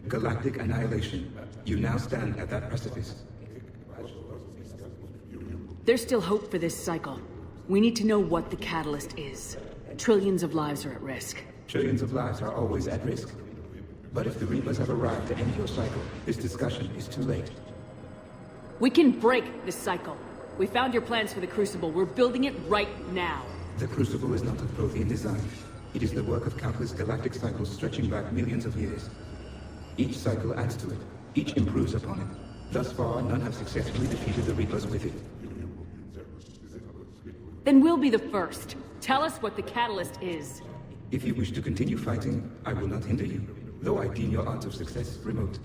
Speaker 7: Galactic annihilation. You now stand at that precipice.
Speaker 4: There's still hope for this cycle. We need to know what the catalyst is. Trillions of lives are at risk.
Speaker 7: Trillions of lives are always at risk. But if the Reapers have arrived to end your cycle, this discussion is too late.
Speaker 4: We can break this cycle. We found your plans for the Crucible. We're building it right now.
Speaker 7: The Crucible is not of Prothean design. It is the work of countless galactic cycles stretching back millions of years. Each cycle adds to it. Each improves upon it. Thus far, none have successfully defeated the Reapers with it.
Speaker 4: Then we'll be the first. Tell us what the catalyst is.
Speaker 7: If you wish to continue fighting, I will not hinder you, though I deem your odds of success remote.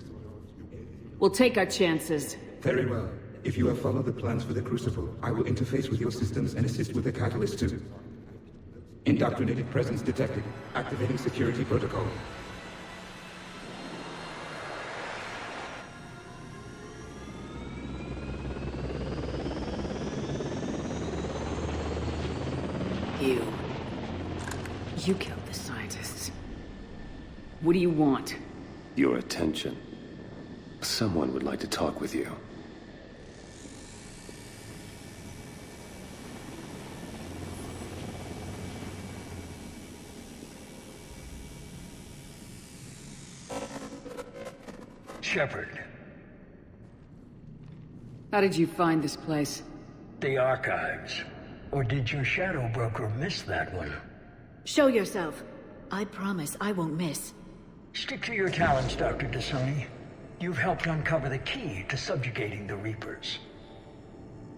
Speaker 4: We'll take our chances.
Speaker 7: Very well. If you have followed the plans for the Crucible, I will interface with your systems and assist with the catalyst too. Indoctrinated presence detected. Activating security protocol.
Speaker 4: You killed the scientists. What do you want?
Speaker 13: Your attention. Someone would like to talk with you.
Speaker 16: Shepard.
Speaker 4: How did you find this place?
Speaker 16: The archives. Or did your shadow broker miss that one?
Speaker 9: Show yourself. I promise I won't miss.
Speaker 16: Stick to your talents, Dr. Dasani. You've helped uncover the key to subjugating the Reapers.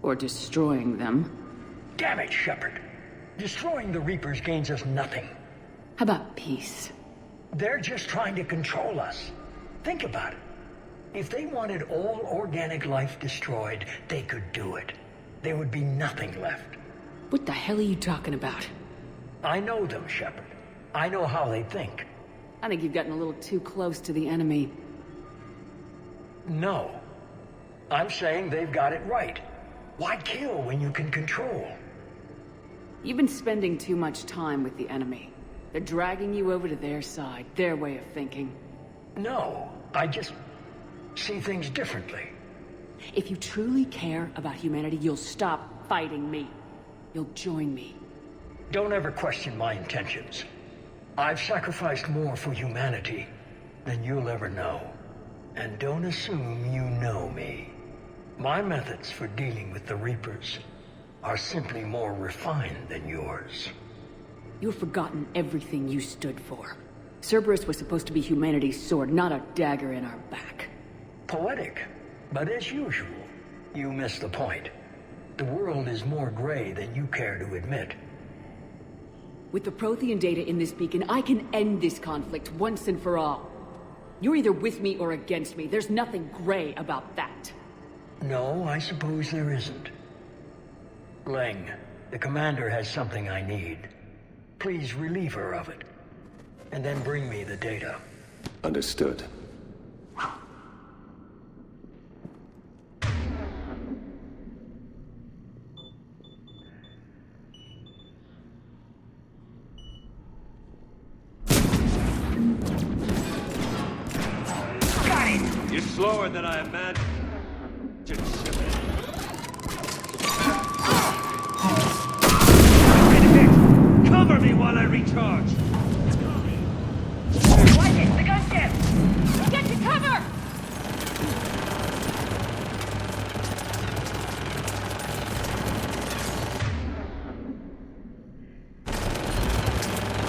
Speaker 4: Or destroying them.
Speaker 16: Damn it, Shepard. Destroying the Reapers gains us nothing.
Speaker 4: How about peace?
Speaker 16: They're just trying to control us. Think about it. If they wanted all organic life destroyed, they could do it. There would be nothing left.
Speaker 4: What the hell are you talking about?
Speaker 16: I know them, Shepard. I know how they think.
Speaker 4: I think you've gotten a little too close to the enemy.
Speaker 16: No. I'm saying they've got it right. Why kill when you can control?
Speaker 4: You've been spending too much time with the enemy. They're dragging you over to their side, their way of thinking.
Speaker 16: No, I just see things differently.
Speaker 4: If you truly care about humanity, you'll stop fighting me. You'll join me.
Speaker 16: Don't ever question my intentions. I've sacrificed more for humanity than you'll ever know. And don't assume you know me. My methods for dealing with the Reapers are simply more refined than yours.
Speaker 4: You've forgotten everything you stood for. Cerberus was supposed to be humanity's sword, not a dagger in our back.
Speaker 16: Poetic, but as usual, you miss the point. The world is more gray than you care to admit.
Speaker 4: With the Prothean data in this beacon, I can end this conflict once and for all. You're either with me or against me. There's nothing gray about that.
Speaker 16: No, I suppose there isn't. Leng, the commander has something I need. Please relieve her of it. And then bring me the data.
Speaker 13: Understood.
Speaker 1: You're slower than I imagined. Cover me while I recharge.
Speaker 21: Watch it! The gunship!
Speaker 8: Get to cover!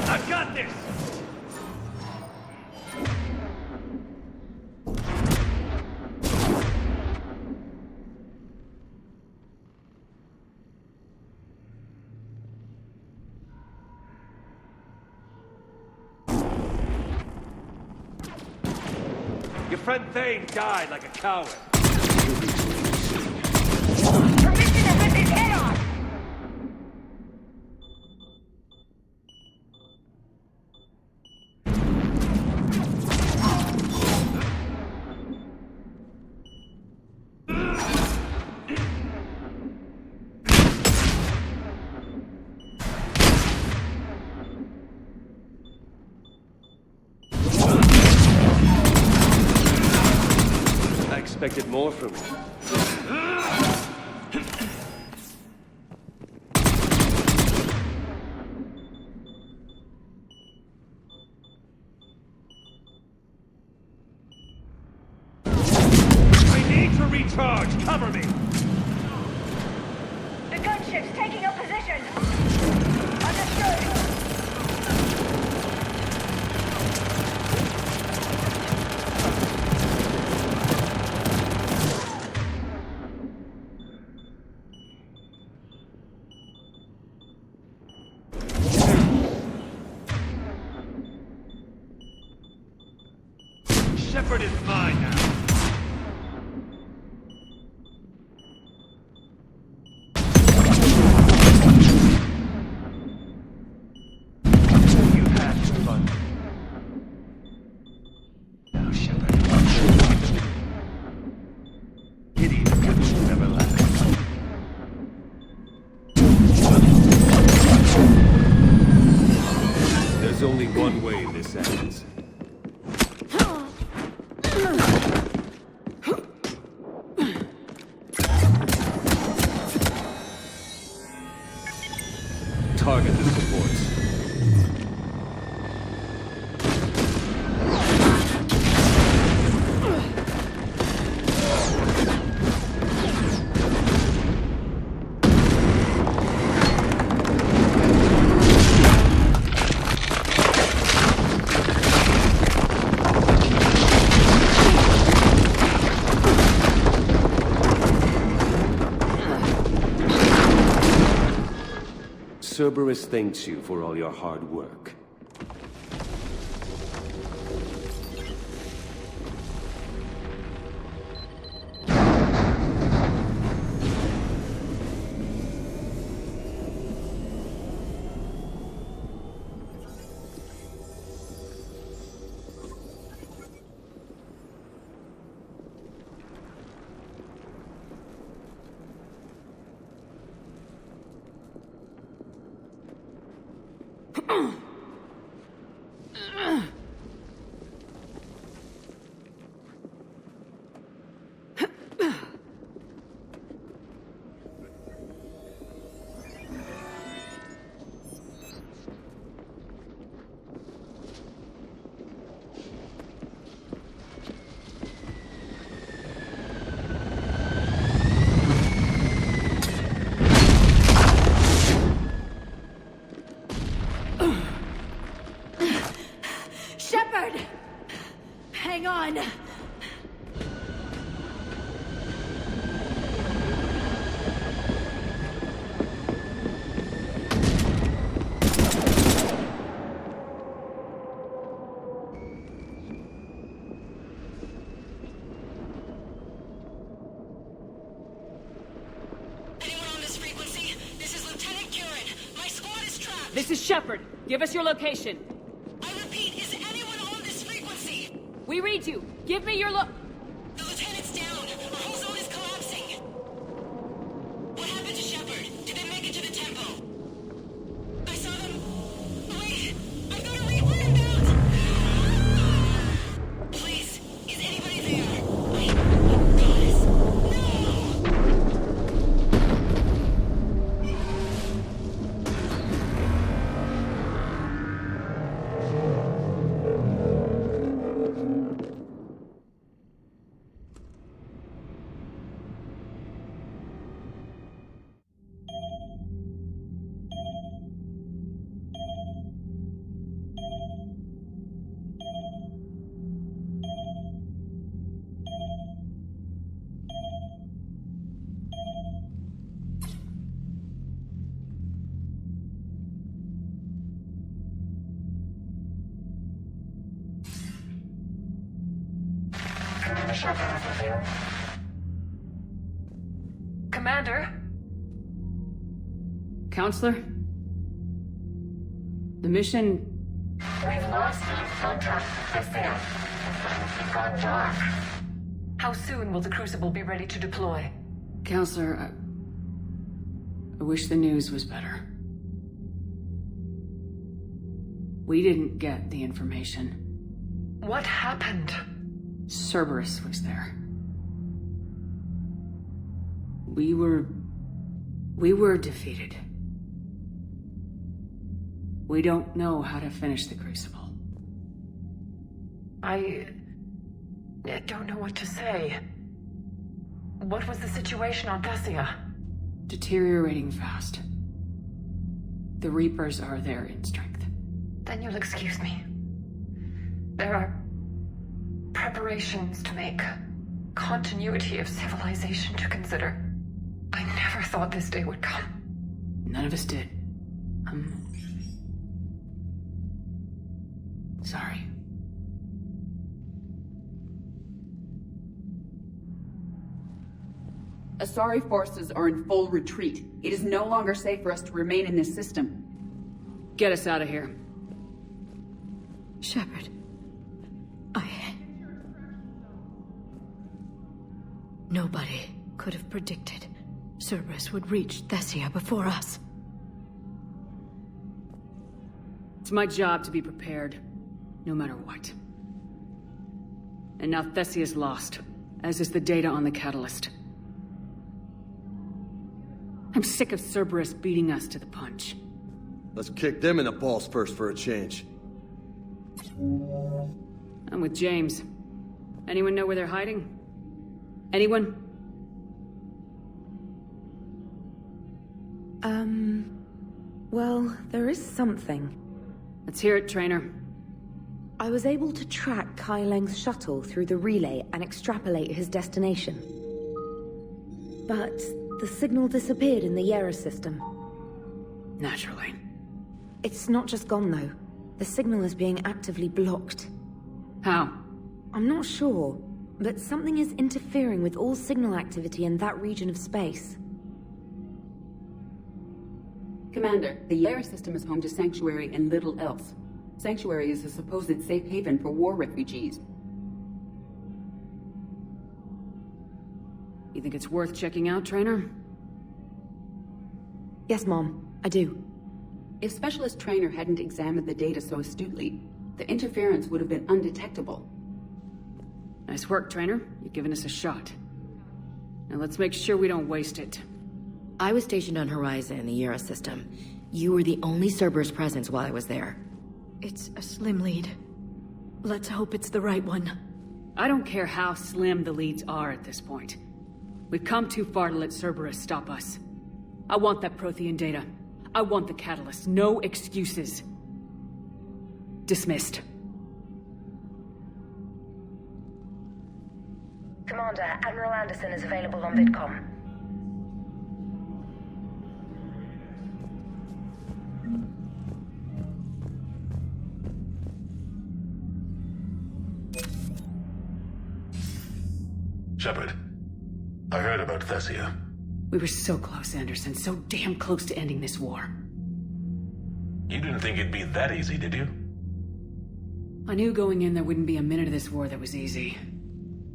Speaker 1: I've got this! Your friend Thane died like a coward.
Speaker 21: Permission to rip his head off!
Speaker 1: Expected more from me.
Speaker 10: ships taking up position. Understood.
Speaker 1: Shepard is mine now. You had fun. Now, Shepard. Idiot should never left.
Speaker 12: There's only one way this ends. Target the supports. Cerberus thanks you for all your hard work.
Speaker 8: Hang on!
Speaker 4: This is Shepard. Give us your location.
Speaker 21: I repeat, is anyone on this frequency?
Speaker 4: We read you. Give me your
Speaker 21: The lieutenant's down. Our whole zone is collapsing. What happened to Shepard? Did they make it to the temple? I saw them. Wait, I've got a Reaper inbound. Please, is anybody there? Goddess, no!
Speaker 23: Commander?
Speaker 4: Counselor? The mission...
Speaker 21: We've lost contact with Tessia. It's gone dark.
Speaker 23: How soon will the Crucible be ready to deploy?
Speaker 4: Counselor, I wish the news was better. We didn't get the information.
Speaker 23: What happened?
Speaker 4: Cerberus was there. We were defeated. We don't know how to finish the Crucible.
Speaker 23: I don't know what to say. What was the situation on Tessia?
Speaker 4: Deteriorating fast. The Reapers are there in strength.
Speaker 18: Then you'll excuse me. There are preparations to make, continuity of civilization to consider. I never thought this day would come.
Speaker 4: None of us did. Sorry.
Speaker 19: Asari forces are in full retreat. It is no longer safe for us to remain in this system.
Speaker 4: Get us out of here.
Speaker 9: Shepard. Nobody could have predicted Cerberus would reach Tessia before us.
Speaker 4: It's my job to be prepared, no matter what. And now Thessia's lost, as is the data on the catalyst. I'm sick of Cerberus beating us to the punch.
Speaker 22: Let's kick them in the balls first for a change.
Speaker 4: I'm with James. Anyone know where they're hiding? Anyone?
Speaker 24: Well, there is something.
Speaker 4: Let's hear it, Trainer.
Speaker 24: I was able to track Kai Leng's shuttle through the relay and extrapolate his destination. But the signal disappeared in the Yera system.
Speaker 4: Naturally.
Speaker 24: It's not just gone, though. The signal is being actively blocked.
Speaker 4: How?
Speaker 24: I'm not sure, but something is interfering with all signal activity in that region of space.
Speaker 19: Commander, the Yera system is home to Sanctuary and little else. Sanctuary is a supposed safe haven for war refugees.
Speaker 4: You think it's worth checking out, Trainer?
Speaker 24: Yes, Mom, I do.
Speaker 19: If Specialist Trainer hadn't examined the data so astutely, the interference would have been undetectable.
Speaker 4: Nice work, Trainer. You've given us a shot. Now let's make sure we don't waste it.
Speaker 17: I was stationed on Horizon in the Yera system. You were the only Cerberus presence while I was there.
Speaker 9: It's a slim lead. Let's hope it's the right one.
Speaker 4: I don't care how slim the leads are at this point. We've come too far to let Cerberus stop us. I want that Prothean data. I want the catalyst. No excuses. Dismissed.
Speaker 10: Commander, Admiral Anderson is available on VidCom.
Speaker 25: Shepard, I heard about Tessia.
Speaker 4: We were so close, Anderson. So damn close to ending this war.
Speaker 25: You didn't think it'd be that easy, did you?
Speaker 4: I knew going in there wouldn't be a minute of this war that was easy.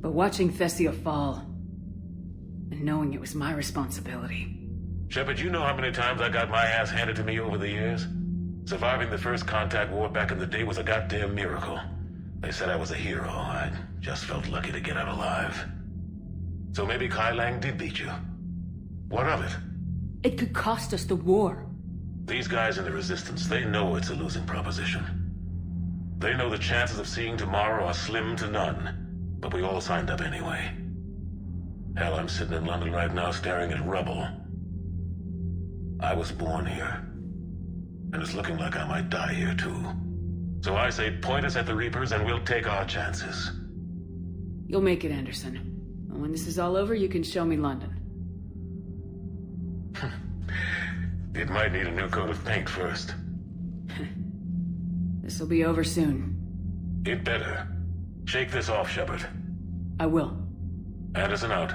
Speaker 4: But watching Tessia fall, and knowing it was my responsibility.
Speaker 25: Shepard, you know how many times I got my ass handed to me over the years? Surviving the first contact war back in the day was a goddamn miracle. They said I was a hero. I just felt lucky to get out alive. So maybe Kai Lang did beat you. What of it?
Speaker 4: It could cost us the war.
Speaker 25: These guys in the Resistance, they know it's a losing proposition. They know the chances of seeing tomorrow are slim to none. But we all signed up anyway. Hell, I'm sitting in London right now staring at rubble. I was born here. And it's looking like I might die here too. So I say point us at the Reapers and we'll take our chances.
Speaker 4: You'll make it, Anderson. And when this is all over, you can show me London.
Speaker 25: It might need a new coat of paint first.
Speaker 4: This'll be over soon.
Speaker 25: It better. Shake this off, Shepard.
Speaker 4: I will.
Speaker 25: Anderson out.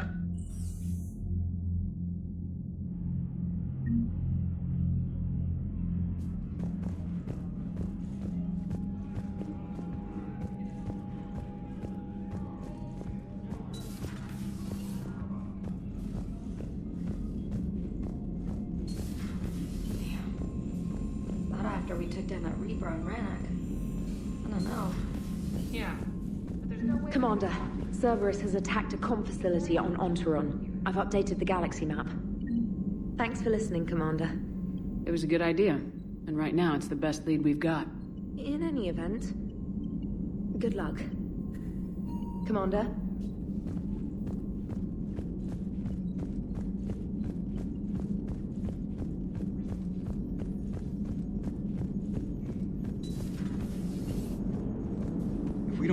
Speaker 8: After we took down that Reaper on Rannoch. I don't know.
Speaker 3: Yeah, but there's no way...
Speaker 24: Commander, Cerberus has attacked a comm facility on Ontaron. I've updated the galaxy map. Thanks for listening, Commander.
Speaker 4: It was a good idea. And right now, it's the best lead we've got.
Speaker 24: In any event, good luck. Commander?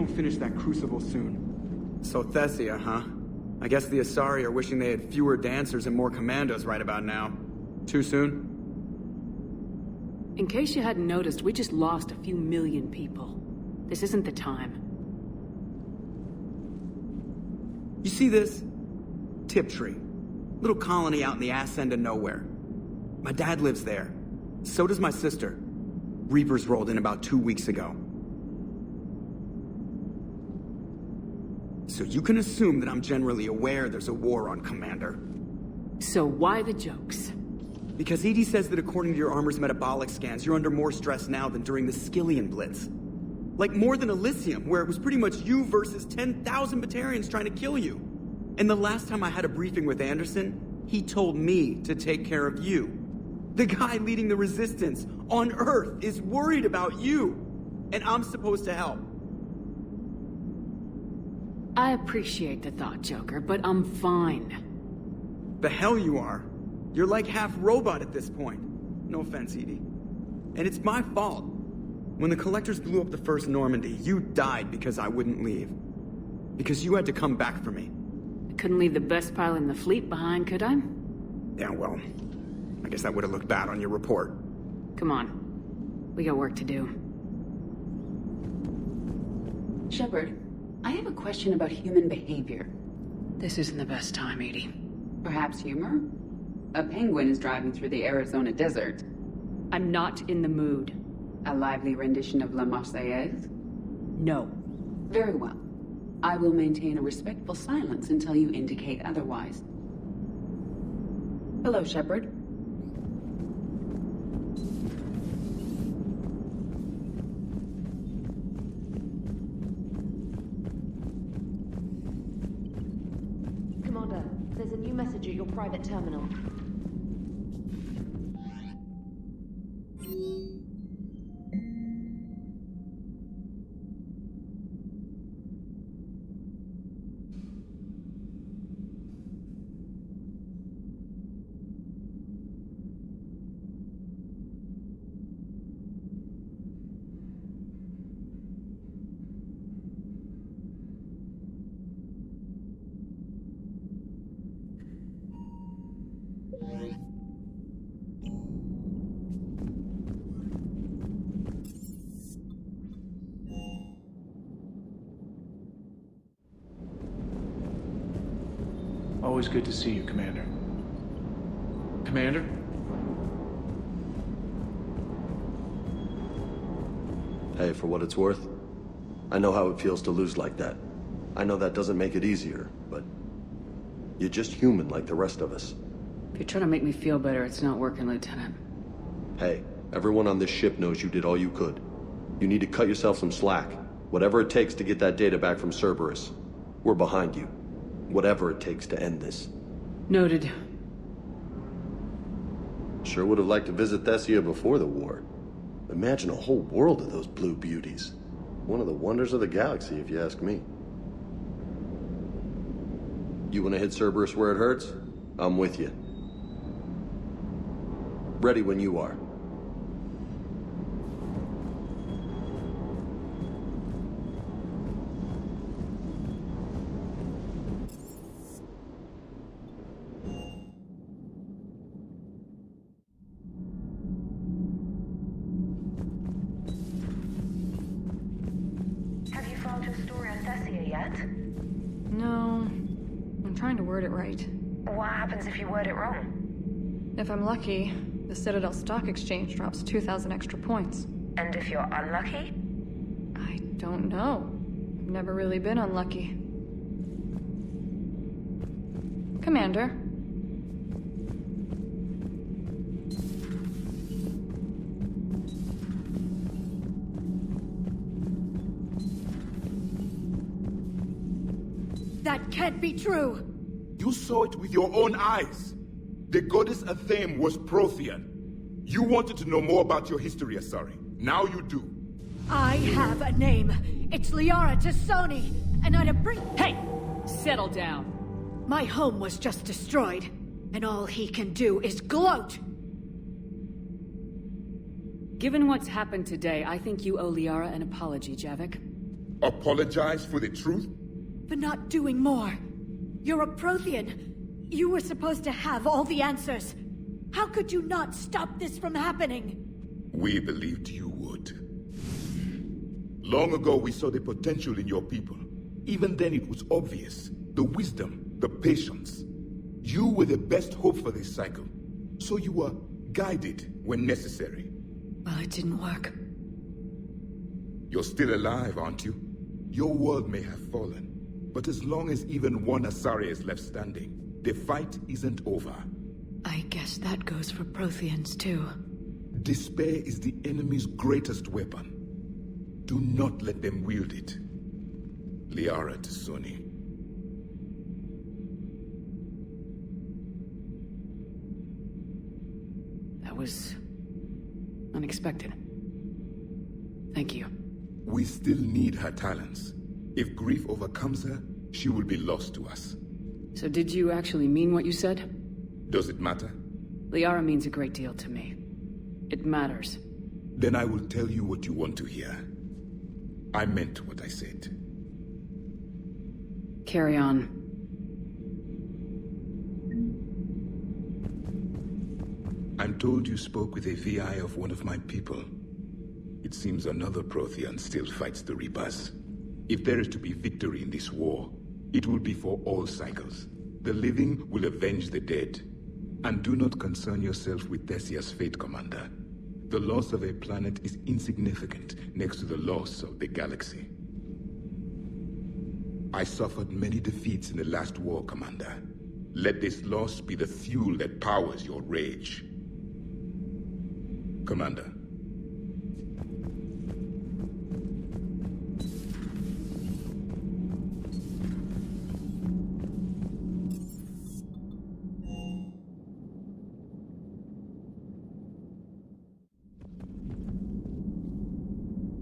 Speaker 5: don't finish that crucible soon. So Teссия, huh? I guess the Asari are wishing they had fewer dancers and more commandos right about now. Too soon?
Speaker 4: In case you hadn't noticed, we just lost a few million people. This isn't the time.
Speaker 5: You see this? Tiptree. Little colony out in the ass end of nowhere. My dad lives there. So does my sister. Reapers rolled in about 2 weeks ago. So you can assume that I'm generally aware there's a war on, Commander.
Speaker 4: So why the jokes?
Speaker 5: Because Edie says that according to your armor's metabolic scans, you're under more stress now than during the Skillian Blitz. Like more than Elysium, where it was pretty much you versus 10,000 Batarians trying to kill you. And the last time I had a briefing with Anderson, he told me to take care of you. The guy leading the resistance on Earth is worried about you. And I'm supposed to help.
Speaker 4: I appreciate the thought, Joker, but I'm fine.
Speaker 5: The hell you are. You're like half robot at this point. No offense, Edie. And it's my fault. When the Collectors blew up the first Normandy, you died because I wouldn't leave. Because you had to come back for me.
Speaker 4: I couldn't leave the best pilot in the fleet behind, could I?
Speaker 5: Yeah, well, I guess that would have looked bad on your report.
Speaker 4: Come on. We got work to do.
Speaker 19: Shepard, I have a question about human behavior.
Speaker 4: This isn't the best time, Edie.
Speaker 19: Perhaps humor? A penguin is driving through the Arizona desert.
Speaker 4: I'm not in the mood.
Speaker 19: A lively rendition of La Marseillaise?
Speaker 4: No.
Speaker 19: Very well. I will maintain a respectful silence until you indicate otherwise. Hello, Shepard.
Speaker 2: Commander, there's a new message at your private terminal.
Speaker 6: Always good to see you, Commander. Commander?
Speaker 22: Hey, for what it's worth, I know how it feels to lose like that. I know that doesn't make it easier, but you're just human like the rest of us.
Speaker 4: If you're trying to make me feel better, it's not working, Lieutenant.
Speaker 22: Hey, everyone on this ship knows you did all you could. You need to cut yourself some slack. Whatever it takes to get that data back from Cerberus. We're behind you. Whatever it takes to end this.
Speaker 4: Noted.
Speaker 22: Sure would have liked to visit Tessia before the war. Imagine a whole world of those blue beauties. One of the wonders of the galaxy, if you ask me. You want to hit Cerberus where it hurts? I'm with you. Ready when you are.
Speaker 10: Have you found your story on Tessia yet?
Speaker 23: No. I'm trying to word it right.
Speaker 10: What happens if you word it wrong?
Speaker 23: If I'm lucky, the Citadel Stock Exchange drops 2,000 extra points.
Speaker 10: And if you're unlucky?
Speaker 23: I don't know. I've never really been unlucky. Commander.
Speaker 8: That can't be true!
Speaker 11: You saw it with your own eyes. The goddess Athame was Prothean. You wanted to know more about your history, Asari. Now you do.
Speaker 8: I have a name. It's Liara Tassoni, and I'd bring—
Speaker 4: Hey! Settle down.
Speaker 8: My home was just destroyed, and all he can do is gloat!
Speaker 4: Given what's happened today, I think you owe Liara an apology, Javik.
Speaker 11: Apologize for the truth?
Speaker 8: For not doing more. You're a Prothean. You were supposed to have all the answers. How could you not stop this from happening?
Speaker 11: We believed you would. Long ago, we saw the potential in your people. Even then, it was obvious. The wisdom, the patience. You were the best hope for this cycle. So you were guided when necessary.
Speaker 9: Well, it didn't work.
Speaker 11: You're still alive, aren't you? Your world may have fallen, but as long as even one Asari is left standing, the fight isn't over.
Speaker 9: I guess that goes for Protheans, too.
Speaker 11: Despair is the enemy's greatest weapon. Do not let them wield it. Liara to Sony.
Speaker 4: That was unexpected. Thank you.
Speaker 11: We still need her talents. If grief overcomes her, she will be lost to us.
Speaker 4: So did you actually mean what you said?
Speaker 11: Does it matter?
Speaker 4: Liara means a great deal to me. It matters.
Speaker 11: Then I will tell you what you want to hear. I meant what I said.
Speaker 4: Carry on.
Speaker 11: I'm told you spoke with a VI of one of my people. It seems another Prothean still fights the Reapers. If there is to be victory in this war, it will be for all cycles. The living will avenge the dead. And do not concern yourself with Tessia's fate, Commander. The loss of a planet is insignificant next to the loss of the galaxy. I suffered many defeats in the last war, Commander. Let this loss be the fuel that powers your rage. Commander.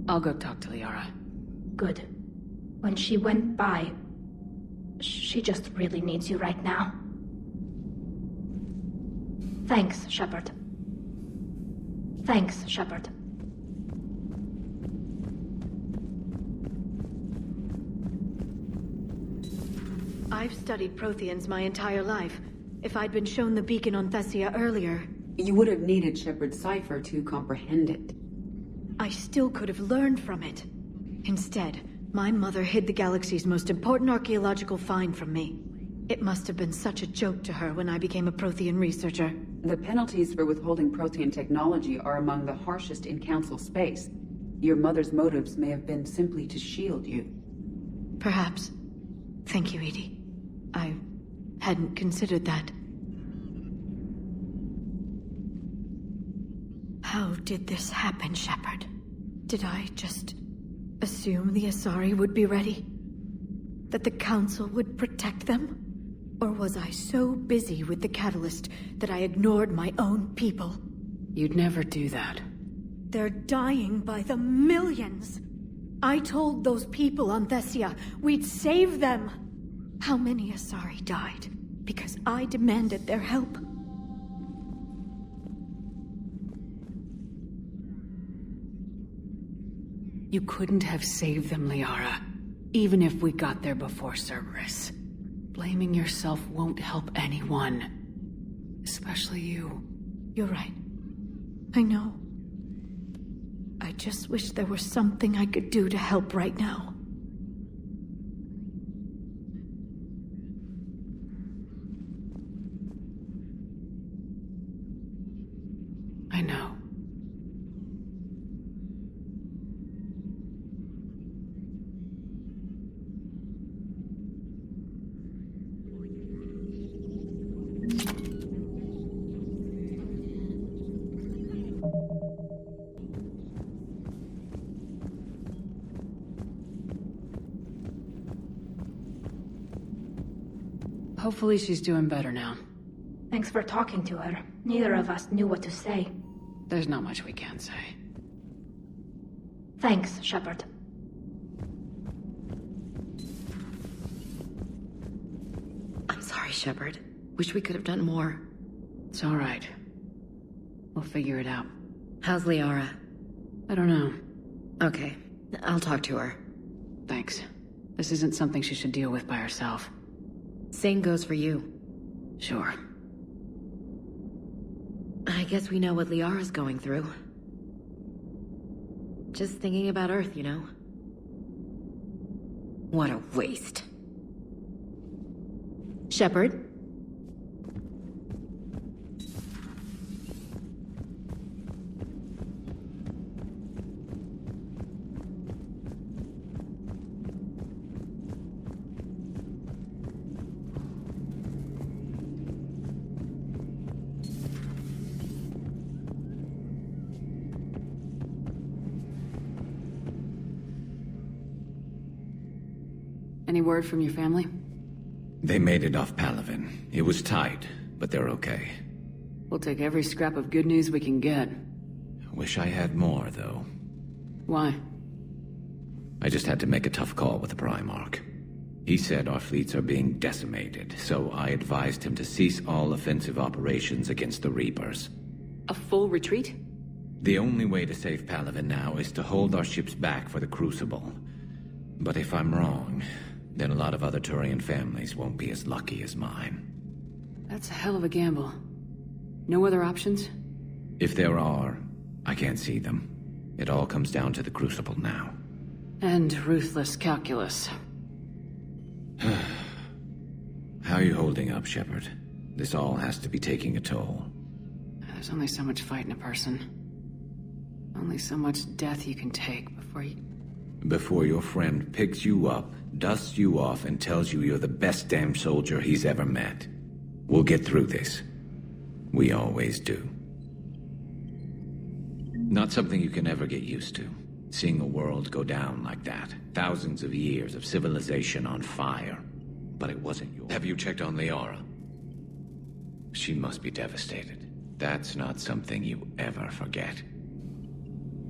Speaker 4: I'll go talk to Liara.
Speaker 7: Good. When she went by, she just really needs you right now. Thanks, Shepard. Thanks, Shepard.
Speaker 9: I've studied Protheans my entire life. If I'd been shown the beacon on Tessia earlier...
Speaker 19: You would have needed Shepard's cipher to comprehend it.
Speaker 9: I still could have learned from it. Instead, my mother hid the galaxy's most important archaeological find from me. It must have been such a joke to her when I became a Prothean researcher.
Speaker 19: The penalties for withholding Prothean technology are among the harshest in Council space. Your mother's motives may have been simply to shield you.
Speaker 9: Perhaps. Thank you, Edie. I hadn't considered that. How did this happen, Shepard? Did I just assume the Asari would be ready? That the Council would protect them? Or was I so busy with the Catalyst that I ignored my own people?
Speaker 4: You'd never do that.
Speaker 8: They're dying by the millions. I told those people on Tessia we'd save them. How many Asari died because I demanded their help?
Speaker 4: You couldn't have saved them, Liara. Even if we got there before Cerberus. Blaming yourself won't help anyone. Especially you.
Speaker 8: You're right. I know. I just wish there was something I could do to help right now.
Speaker 4: I know. Hopefully she's doing better now.
Speaker 7: Thanks for talking to her. Neither of us knew what to say.
Speaker 4: There's not much we can say.
Speaker 7: Thanks, Shepard.
Speaker 17: I'm sorry, Shepard. Wish we could have done more.
Speaker 4: It's all right. We'll figure it out.
Speaker 17: How's Liara?
Speaker 4: I don't know.
Speaker 17: Okay, I'll talk to her.
Speaker 4: Thanks. This isn't something she should deal with by herself.
Speaker 17: Same goes for you.
Speaker 4: Sure.
Speaker 17: I guess we know what Liara's going through. Just thinking about Earth, you know? What a waste. Shepard?
Speaker 4: Any word from your family?
Speaker 13: They made it off Palaven. It was tight, but they're okay.
Speaker 4: We'll take every scrap of good news we can get.
Speaker 13: Wish I had more, though.
Speaker 4: Why?
Speaker 13: I just had to make a tough call with the Primarch. He said our fleets are being decimated, so I advised him to cease all offensive operations against the Reapers.
Speaker 4: A full retreat?
Speaker 13: The only way to save Palaven now is to hold our ships back for the Crucible. But if I'm wrong, then a lot of other Turian families won't be as lucky as mine.
Speaker 4: That's a hell of a gamble. No other options?
Speaker 13: If there are, I can't see them. It all comes down to the Crucible now.
Speaker 4: And ruthless calculus.
Speaker 13: How are you holding up, Shepard? This all has to be taking a toll.
Speaker 4: There's only so much fight in a person. Only so much death you can take
Speaker 13: before your friend picks you up, dusts you off, and tells you you're the best damn soldier he's ever met. We'll get through this. We always do. Not something you can ever get used to. Seeing a world go down like that. Thousands of years of civilization on fire. But it wasn't yours. Have you checked on Liara? She must be devastated. That's not something you ever forget.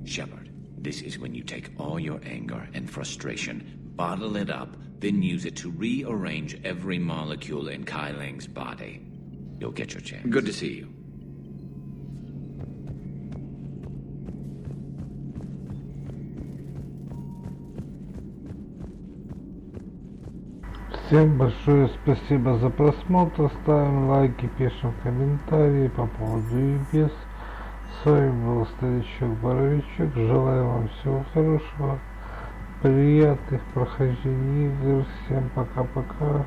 Speaker 13: Shepard, this is when you take all your anger and frustration, bottle it up, then use it to rearrange every molecule in Kai Ling's body. You'll get your chance. Good to see you.
Speaker 14: Всем большое спасибо за просмотр, ставим лайки, пишем комментарии по поводу и без. С вами был Старичок-Боровичок, желаю вам всего хорошего, приятных прохождений игр, всем пока-пока.